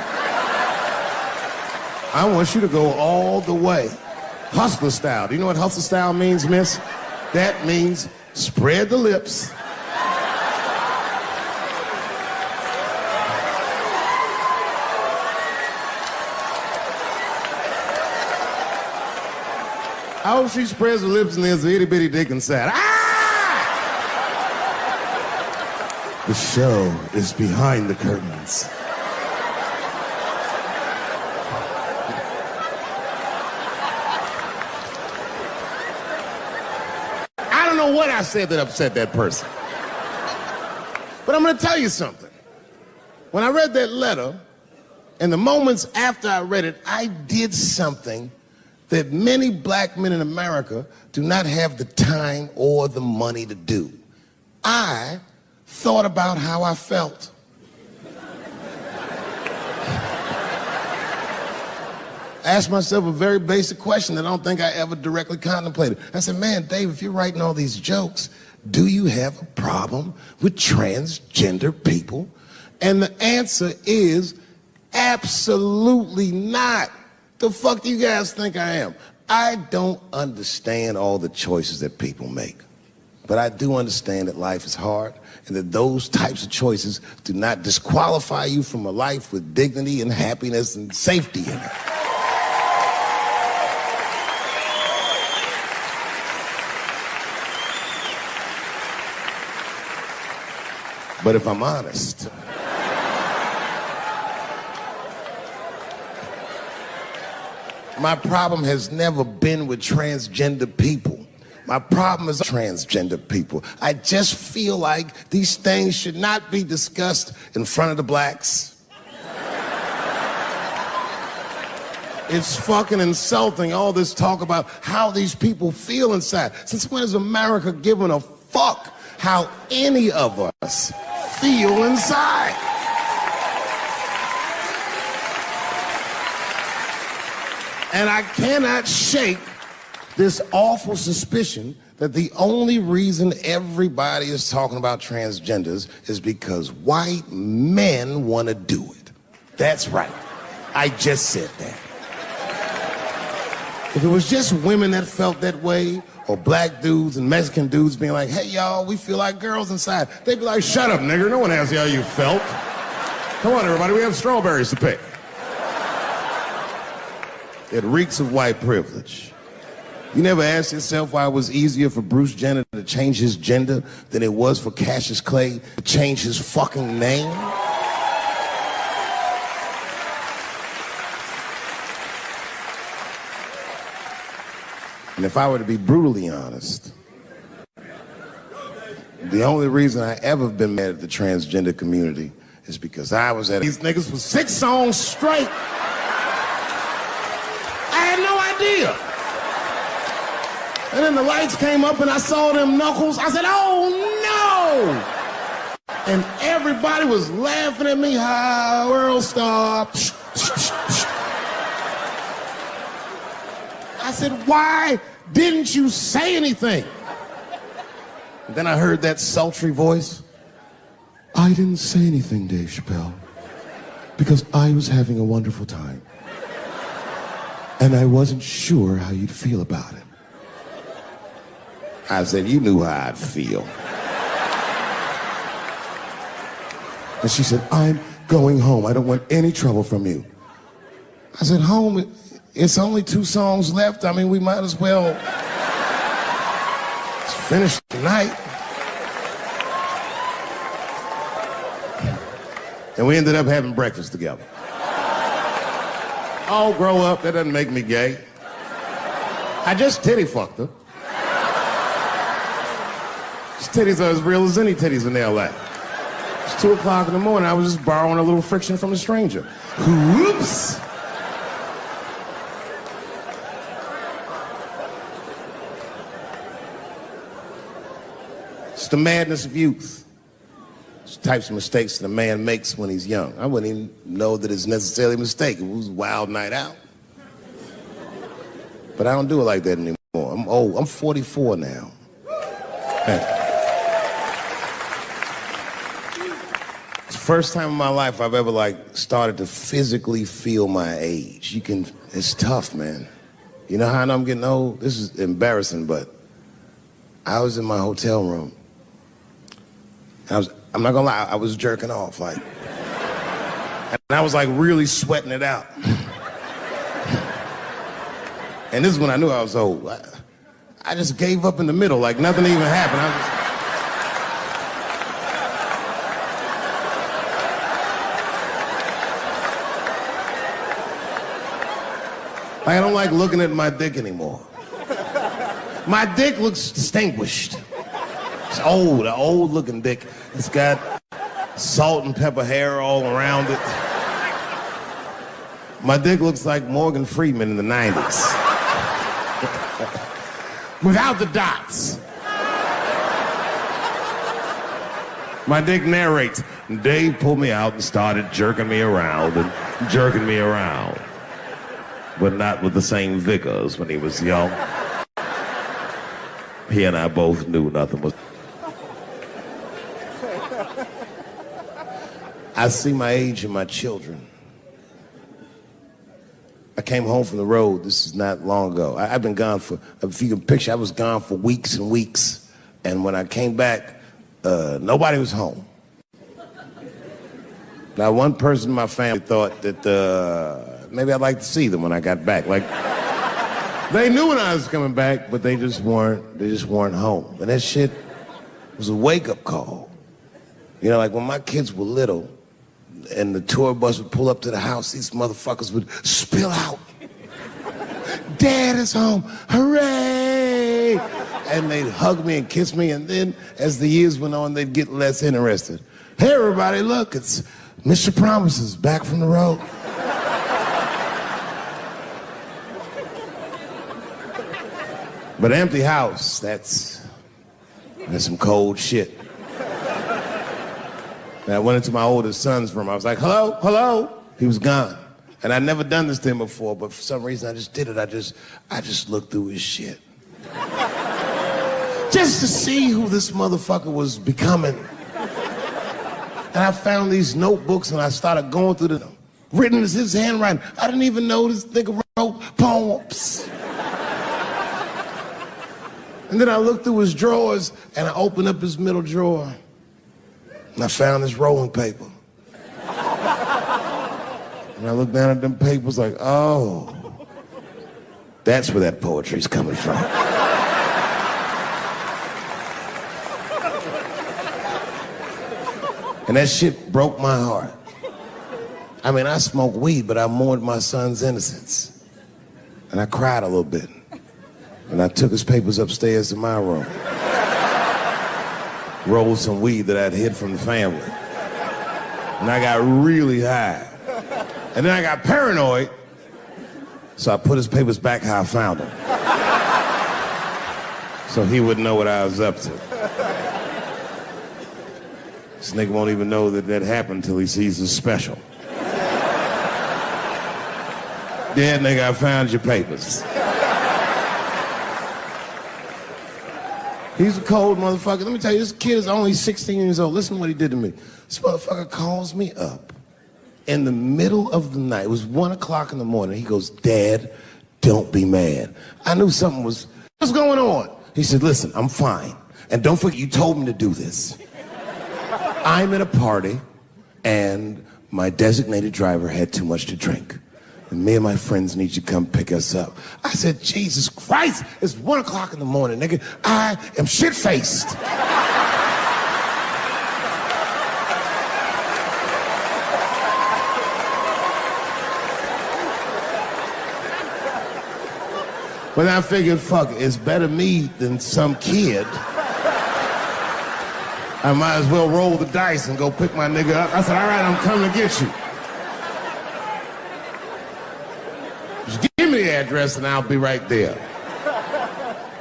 I want you to go all the way. Hustler style. Do you know what hustler style means, miss? That means spread the lips. I hope she spreads her lips and there's an itty bitty dick inside. Ah! The show is behind the curtains. I don't know what I said that upset that person. But I'm gonna tell you something. When I read that letter, in the moments after I read it, I did something that many black men in America do not have the time or the money to do. I thought about how I felt. Asked myself a very basic question that I don't think I ever directly contemplated. I said, man, Dave, if you're writing all these jokes, do you have a problem with transgender people? And the answer is absolutely not. The fuck do you guys think I am? I don't understand all the choices that people make. But I do understand that life is hard and that those types of choices do not disqualify you from a life with dignity and happiness and safety in it. But if I'm honest, my problem has never been with transgender people. My problem is transgender people. I just feel like these things should not be discussed in front of the blacks. It's fucking insulting, all this talk about how these people feel inside. Since when has America given a fuck how any of us feel inside? And I cannot shake this awful suspicion that the only reason everybody is talking about transgenders is because white men want to do it. That's right. I just said that. If it was just women that felt that way, or black dudes and Mexican dudes being like, hey, y'all, we feel like girls inside, they'd be like, shut up, nigger. No one asked you how you felt. Come on, everybody, we have strawberries to pick. It reeks of white privilege. You never asked yourself why it was easier for Bruce Jenner to change his gender than it was for Cassius Clay to change his fucking name? And if I were to be brutally honest, the only reason I ever been mad at the transgender community is because I was at these niggas for 6 songs straight. I had no idea. And then the lights came up and I saw them knuckles. I said, oh no! And everybody was laughing at me. Hi, world star. I said, why didn't you say anything? And then I heard that sultry voice. I didn't say anything, Dave Chappelle, because I was having a wonderful time. And I wasn't sure how you'd feel about it. I said, you knew how I'd feel. And she said, I'm going home. I don't want any trouble from you. I said, home? It's only 2 songs left. I mean, we might as well finish tonight. And we ended up having breakfast together. Oh, grow up. That doesn't make me gay. I just titty fucked her. His titties are as real as any titties in L.A. It's 2 o'clock in the morning. I was just borrowing a little friction from a stranger. Whoops! It's the madness of youth. It's the types of mistakes that a man makes when he's young. I wouldn't even know that it's necessarily a mistake. It was a wild night out. But I don't do it like that anymore. I'm old. I'm 44 now. Hey. It's the first time in my life I've ever started to physically feel my age. It's tough, man. You know how I know I'm getting old? This is embarrassing, but I was in my hotel room. I'm not gonna lie, I was jerking off, and I was really sweating it out. And this is when I knew I was old. I just gave up in the middle, nothing even happened. I don't like looking at my dick anymore. My dick looks distinguished. It's old, an old looking dick. It's got salt and pepper hair all around it. My dick looks like Morgan Freeman in the 90s. Without the dots. My dick narrates, Dave pulled me out and started jerking me around and jerking me around. But not with the same vigor as when he was young. He and I both knew nothing was... I see my age in my children. I came home from the road. This is not long ago. I've been gone for, if you can picture, I was gone for weeks and weeks. And when I came back, nobody was home. Now, one person in my family thought that maybe I'd like to see them when I got back. They knew when I was coming back, but they just weren't home. And that shit was a wake-up call. You know, when my kids were little, and the tour bus would pull up to the house, these motherfuckers would spill out. Dad is home, hooray! And they'd hug me and kiss me, and then as the years went on, they'd get less interested. Hey everybody, look, it's Mr. Promises back from the road. But empty house, that's some cold shit. And I went into my oldest son's room. I was like, hello, hello. He was gone. And I'd never done this to him before, but for some reason I just did it. I just looked through his shit. just to see who this motherfucker was becoming. And I found these notebooks and I started going through them. Written as his handwriting. I didn't even know this nigga wrote poems. And then I looked through his drawers and I opened up his middle drawer and I found this rolling paper. And I looked down at them papers like, oh, that's where that poetry's coming from. And that shit broke my heart. I mean, I smoked weed, but I mourned my son's innocence. And I cried a little bit. And I took his papers upstairs to my room. Rolled some weed that I'd hid from the family. And I got really high. And then I got paranoid, so I put his papers back how I found them. So he wouldn't know what I was up to. This nigga won't even know that that happened until he sees his special. Yeah, nigga, I found your papers. He's a cold motherfucker. Let me tell you, this kid is only 16 years old. Listen to what he did to me. This motherfucker calls me up in the middle of the night. It was 1 o'clock in the morning. He goes, Dad, don't be mad. I knew something was, what's going on? He said, listen, I'm fine. And don't forget, you told me to do this. I'm at a party, and my designated driver had too much to drink. And me and my friends need you to come pick us up. I said, Jesus Christ, it's 1 o'clock in the morning, nigga. I am shit-faced. But I figured, fuck, it's better me than some kid. I might as well roll the dice and go pick my nigga up. I said, all right, I'm coming to get you. Just give me the address and I'll be right there.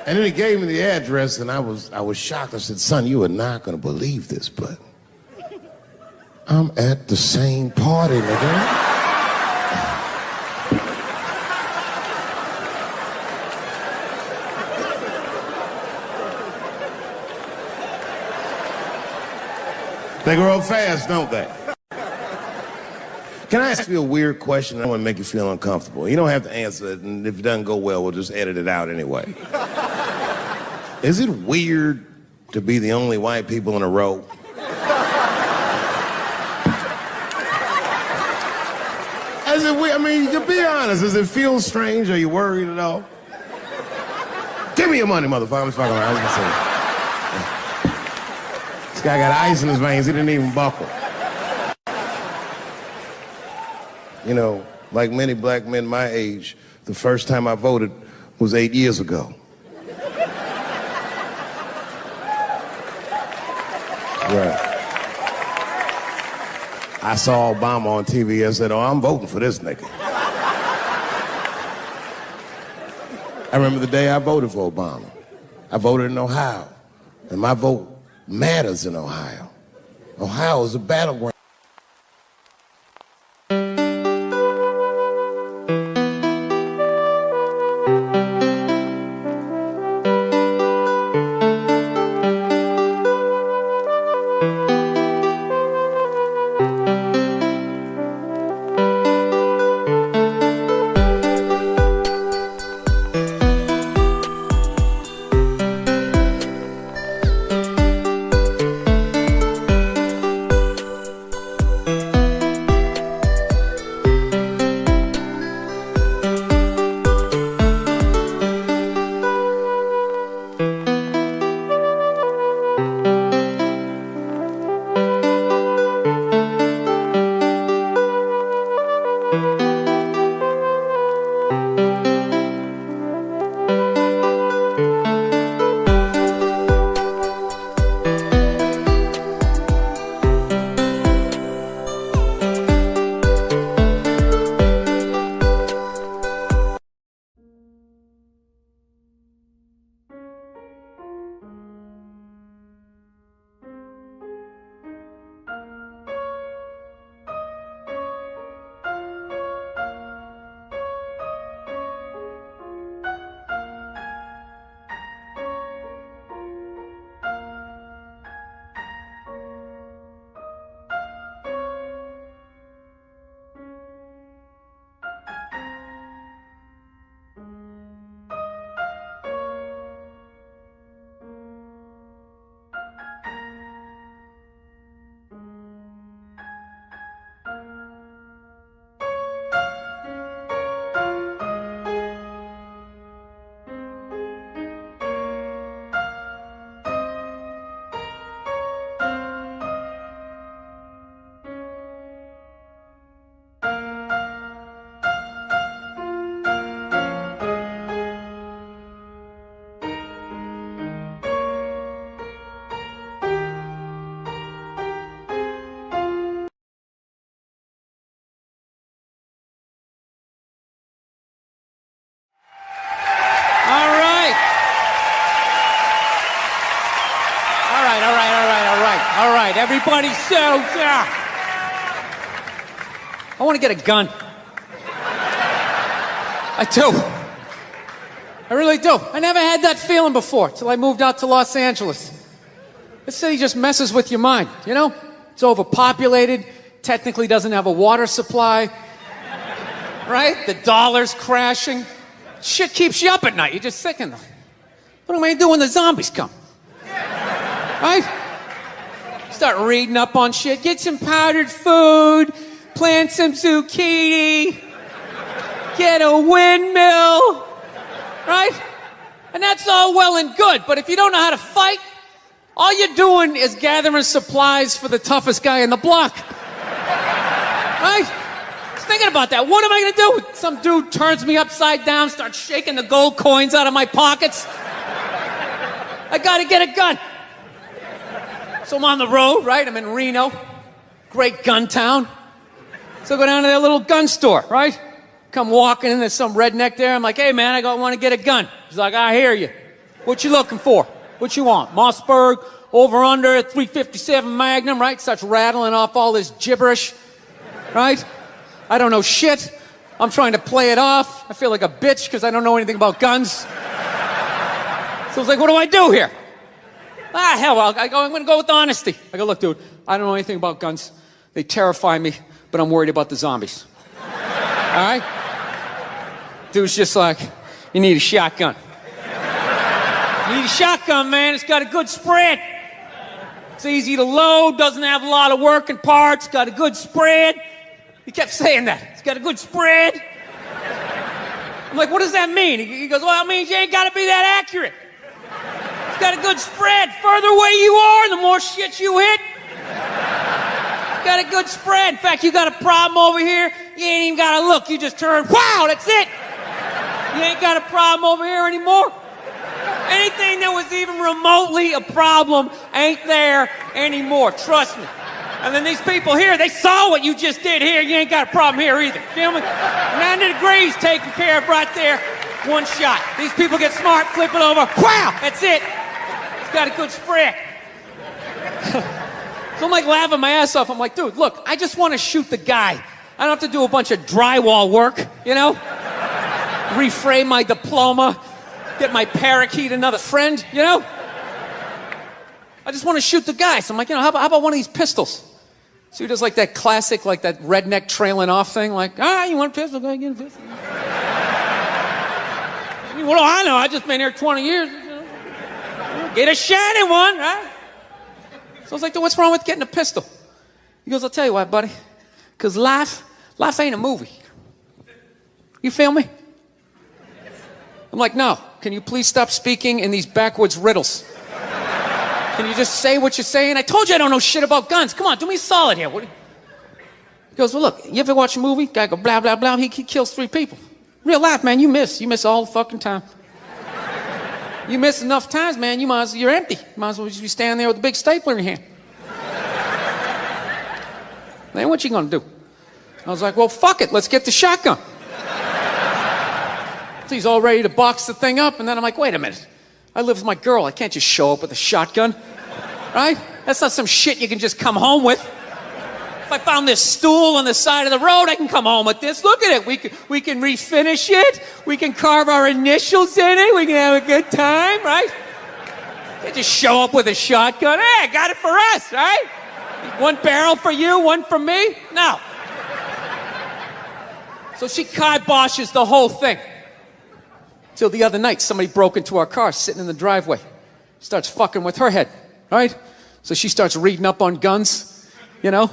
And then he gave me the address and I was shocked. I said, son, you are not gonna believe this, but I'm at the same party, nigga. They grow up fast, don't they? Can I ask you a weird question? I don't want to make you feel uncomfortable. You don't have to answer it, and if it doesn't go well, we'll just edit it out anyway. Is it weird to be the only white people in a row? Is it weird? I mean, to be honest, does it feel strange? Are you worried at all? Give me your money, motherfucker. I'm just fucking around. I was gonna say. This guy got ice in his veins. He didn't even buckle. You know, like many black men my age, the first time I voted was 8 years ago. Right. I saw Obama on TV and said, oh, I'm voting for this nigga. I remember the day I voted for Obama. I voted in Ohio, and my vote matters in Ohio. Ohio is a battleground. everybody settle down. I want to get a gun. I do. I really do. I never had that feeling before till I moved out to Los Angeles. This city just messes with your mind, you know? It's overpopulated, technically doesn't have a water supply, right? The dollar's crashing. Shit keeps you up at night. You're just thinking, what am I gonna do when the zombies come? Right? Start reading up on shit. Get some powdered food, plant some zucchini, get a windmill, right? And that's all well and good, but if you don't know how to fight, all you're doing is gathering supplies for the toughest guy in the block. Right? I was thinking about that. What am I gonna do? Some dude turns me upside down, starts shaking the gold coins out of my pockets. I gotta get a gun. So I'm on the road, right? I'm in Reno. Great gun town. So I go down to their little gun store, right? Come walking in, there's some redneck there. I'm like, hey man, I want to get a gun. He's like, I hear you. What you looking for? What you want? Mossberg, over under, 357 Magnum, right? Starts rattling off all this gibberish, right? I don't know shit. I'm trying to play it off. I feel like a bitch because I don't know anything about guns. So I was like, what do I do here? Hell, I'm going to go with honesty. I go, look, dude, I don't know anything about guns. They terrify me, but I'm worried about the zombies. All right? Dude's just like, you need a shotgun. You need a shotgun, man. It's got a good spread. It's easy to load, doesn't have a lot of working parts, got a good spread. He kept saying that. It's got a good spread. I'm like, what does that mean? He goes, well, it means you ain't got to be that accurate. It's got a good spread. Further away you are, the more shit you hit. It's got a good spread. In fact, you got a problem over here, you ain't even got to look. You just turn, wow, that's it. You ain't got a problem over here anymore. Anything that was even remotely a problem ain't there anymore. Trust me. And then these people here, they saw what you just did here. You ain't got a problem here either. Feel me? 90 degrees taken care of right there. One shot. These people get smart, flip it over. Wow, that's it. It's got a good spread. So I'm like laughing my ass off. I'm like, dude, look, I just want to shoot the guy. I don't have to do a bunch of drywall work, you know? Reframe my diploma, get my parakeet another friend, you know? I just want to shoot the guy. So I'm like, you know, how about one of these pistols? So he does like that classic, like that redneck trailing off thing, like, you want a pistol? Go ahead, get a pistol. What do I know? I just been here 20 years. You know? Get a shiny one, right? So I was like, dude, what's wrong with getting a pistol? He goes, I'll tell you what, buddy. Because life ain't a movie. You feel me? I'm like, no. Can you please stop speaking in these backwards riddles? Can you just say what you're saying? I told you I don't know shit about guns. Come on, do me a solid here. He goes, well, look, you ever watch a movie? Guy go, blah, blah, blah. He kills 3 people. Real life, man, you miss. You miss all the fucking time. You miss enough times, man, you're empty. You might as well just be standing there with a big stapler in your hand. Man, what you gonna do? I was like, well, fuck it. Let's get the shotgun. So he's all ready to box the thing up, and then I'm like, wait a minute. I live with my girl. I can't just show up with a shotgun, right? That's not some shit you can just come home with. If I found this stool on the side of the road, I can come home with this. Look at it. We can refinish it. We can carve our initials in it. We can have a good time, right? You can't just show up with a shotgun. Hey, I got it for us, right? One barrel for you, one for me? No. So she kiboshes the whole thing. Till the other night, somebody broke into our car, sitting in the driveway. Starts fucking with her head, right? So she starts reading up on guns, you know?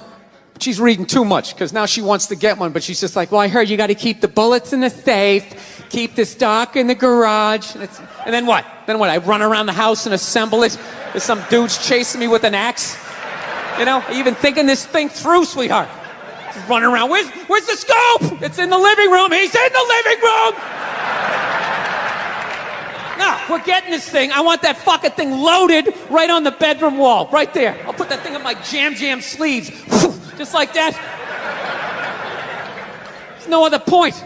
She's reading too much, because now she wants to get one, but she's just like, well, I heard you got to keep the bullets in the safe, keep the stock in the garage. And then what? I run around the house and assemble it. There's some dudes chasing me with an axe. You know, even thinking this thing through, sweetheart. Just running around. Where's the scope? It's in the living room. He's in the living room. No, we're getting this thing. I want that fucking thing loaded right on the bedroom wall, right there. I'll put that thing up my jam sleeves, just like that. There's no other point.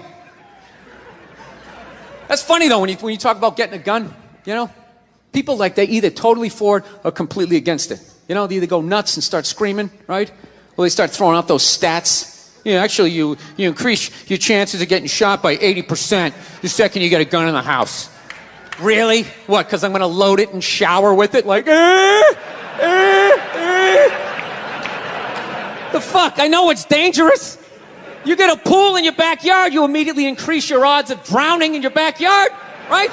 That's funny though, when you talk about getting a gun, you know? People like, they either totally for it or completely against it. You know, they either go nuts and start screaming, right? Or they start throwing out those stats. Yeah, actually, you increase your chances of getting shot by 80% the second you get a gun in the house. Really? What, because I'm going to load it and shower with it? Like, The fuck? I know it's dangerous. You get a pool in your backyard, you immediately increase your odds of drowning in your backyard, right?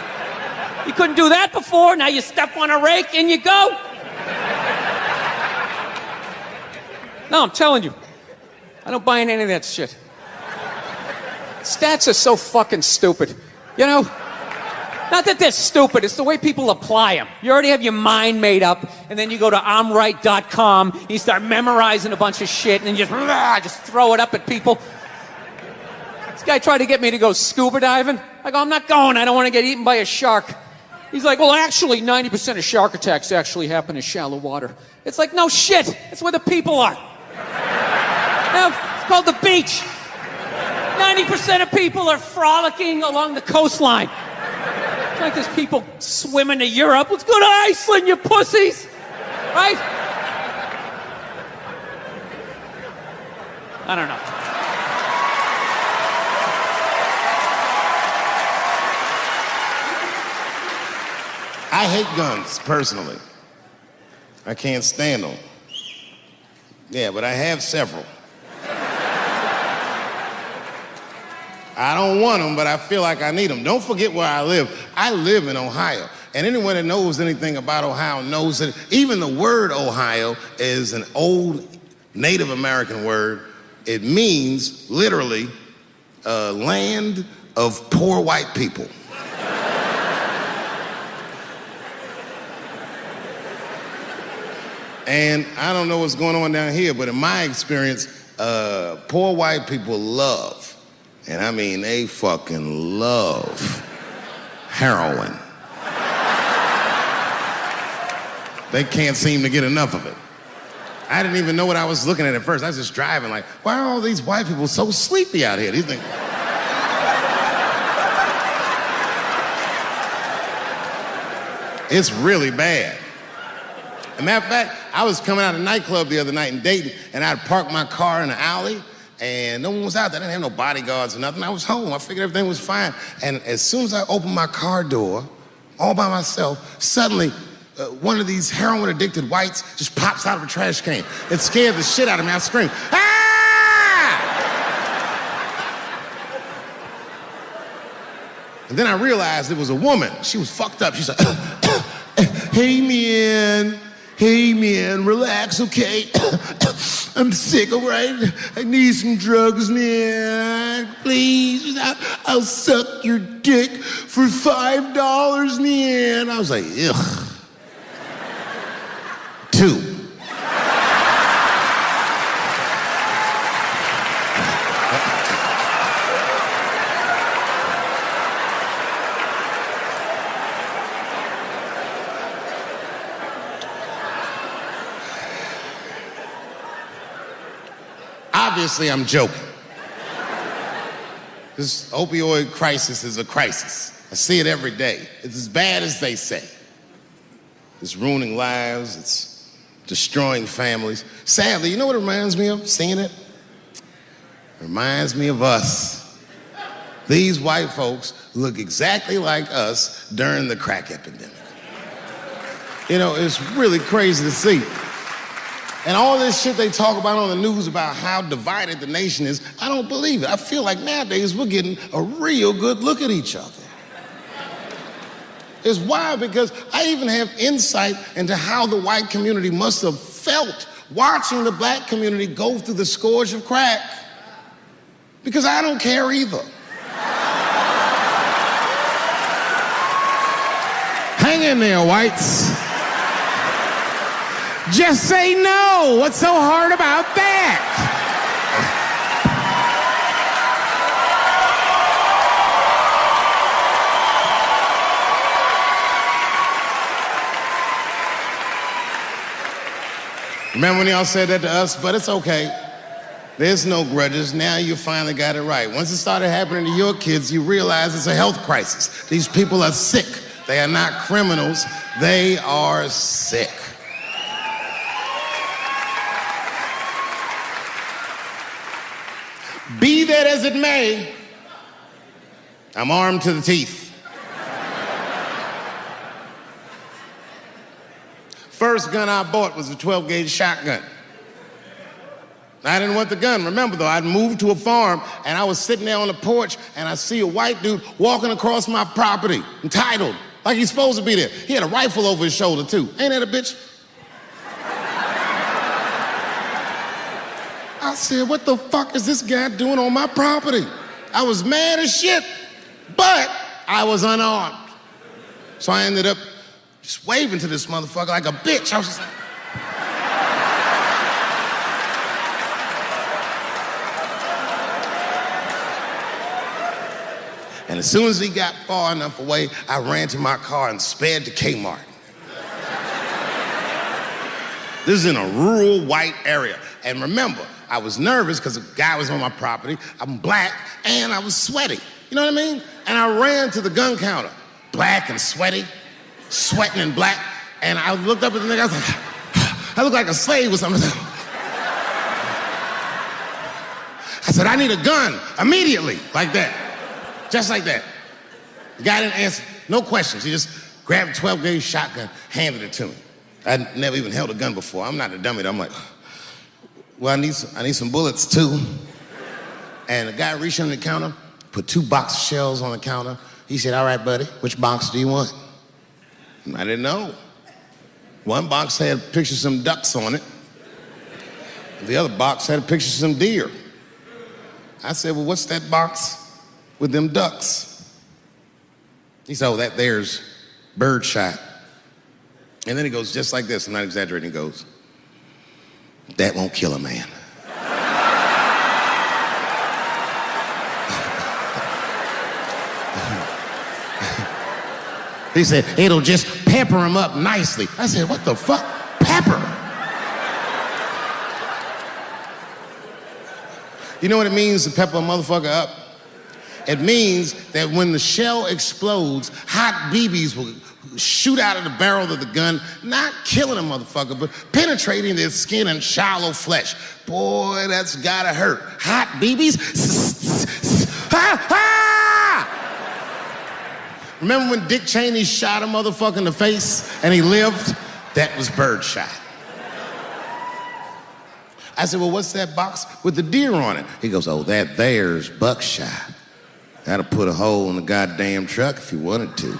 You couldn't do that before, now you step on a rake, in you go. No, I'm telling you, I don't buy into any of that shit. Stats are so fucking stupid, you know? Not that they're stupid, it's the way people apply them. You already have your mind made up, and then you go to I'mRight.com, and you start memorizing a bunch of shit, and then just throw it up at people. This guy tried to get me to go scuba diving. I go, I'm not going, I don't want to get eaten by a shark. He's like, well, actually, 90% of shark attacks actually happen in shallow water. It's like, no shit, it's where the people are. Now, it's called the beach. 90% of people are frolicking along the coastline. It's like there's people swimming to Europe. Let's go to Iceland, you pussies! Right? I don't know. I hate guns, personally. I can't stand them. Yeah, but I have several. I don't want them, but I feel like I need them. Don't forget where I live. I live in Ohio. And anyone that knows anything about Ohio knows that even the word Ohio is an old Native American word. It means, literally, land of poor white people. And I don't know what's going on down here, but in my experience, poor white people love, and I mean they fucking love, heroin. They can't seem to get enough of it. I didn't even know what I was looking at first. I was just driving like, why are all these white people so sleepy out here? These things. It's really bad. As a matter of fact, I was coming out of a nightclub the other night in Dayton, and I'd parked my car in the alley, and no one was out there. I didn't have no bodyguards or nothing. I was home. I figured everything was fine. And as soon as I opened my car door, all by myself, suddenly one of these heroin-addicted whites just pops out of a trash can. It scared the shit out of me. I screamed, ah! And then I realized it was a woman. She was fucked up. She said, hey, man, relax, okay? I'm sick, all right? I need some drugs, man. Please, I'll suck your dick for $5, man. I was like, ugh. 2. Obviously, I'm joking. This opioid crisis is a crisis. I see it every day. It's as bad as they say. It's ruining lives. It's destroying families. Sadly, you know what it reminds me of, seeing it? It reminds me of us. These white folks look exactly like us during the crack epidemic. You know, it's really crazy to see. And all this shit they talk about on the news about how divided the nation is, I don't believe it. I feel like nowadays we're getting a real good look at each other. It's wild because I even have insight into how the white community must have felt watching the black community go through the scourge of crack. Because I don't care either. Hang in there, whites. Just say no. What's so hard about that? Remember when y'all said that to us? But it's okay. There's no grudges. Now you finally got it right. Once it started happening to your kids, you realize it's a health crisis. These people are sick. They are not criminals. They are sick. it as it may, I'm armed to the teeth. First gun I bought was a 12-gauge shotgun. I didn't want the gun. Remember, though, I'd moved to a farm, and I was sitting there on the porch, and I see a white dude walking across my property, entitled, like he's supposed to be there. He had a rifle over his shoulder, too. Ain't that a bitch? I said, what the fuck is this guy doing on my property? I was mad as shit, but I was unarmed. So I ended up just waving to this motherfucker like a bitch. I was just like... And as soon as he got far enough away, I ran to my car and sped to Kmart. This is in a rural white area. And remember, I was nervous because a guy was on my property, I'm black, and I was sweaty. You know what I mean? And I ran to the gun counter, black and sweaty, sweating and black, and I looked up at the nigga, I was like, I look like a slave or something. I said, I need a gun immediately, like that. Just like that. The guy didn't answer, no questions. He just grabbed a 12-gauge shotgun, handed it to me. I'd never even held a gun before. I'm not a dummy. I'm like, well, I need some bullets too. And the guy reached under the counter, put 2 box of shells on the counter. He said, all right, buddy, which box do you want? And I didn't know. One box had a picture of some ducks on it. The other box had a picture of some deer. I said, well, what's that box with them ducks? He said, oh, that there's birdshot. And then he goes just like this, I'm not exaggerating, he goes, that won't kill a man. He said, it'll just pepper him up nicely. I said, what the fuck? Pepper? You know what it means to pepper a motherfucker up? It means that when the shell explodes, hot BBs will shoot out of the barrel of the gun, not killing a motherfucker, but penetrating their skin and shallow flesh. Boy, that's gotta hurt. Hot BBs? Ha ha! Remember when Dick Cheney shot a motherfucker in the face and he lived? That was birdshot. I said, well, what's that box with the deer on it? He goes, oh, that there's buckshot. That'll put a hole in the goddamn truck if you wanted to.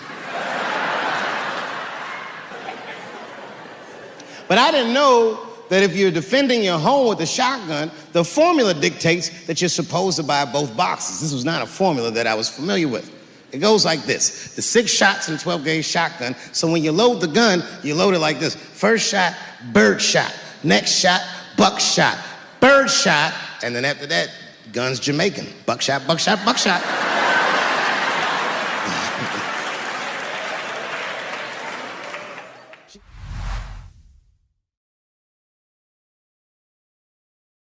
But I didn't know that if you're defending your home with a shotgun, the formula dictates that you're supposed to buy both boxes. This was not a formula that I was familiar with. It goes like this. The 6 shots in a 12-gauge shotgun, so when you load the gun, you load it like this. First shot, bird shot. Next shot, buckshot. Bird shot, and then after that, gun's Jamaican. Buckshot, buckshot, buckshot.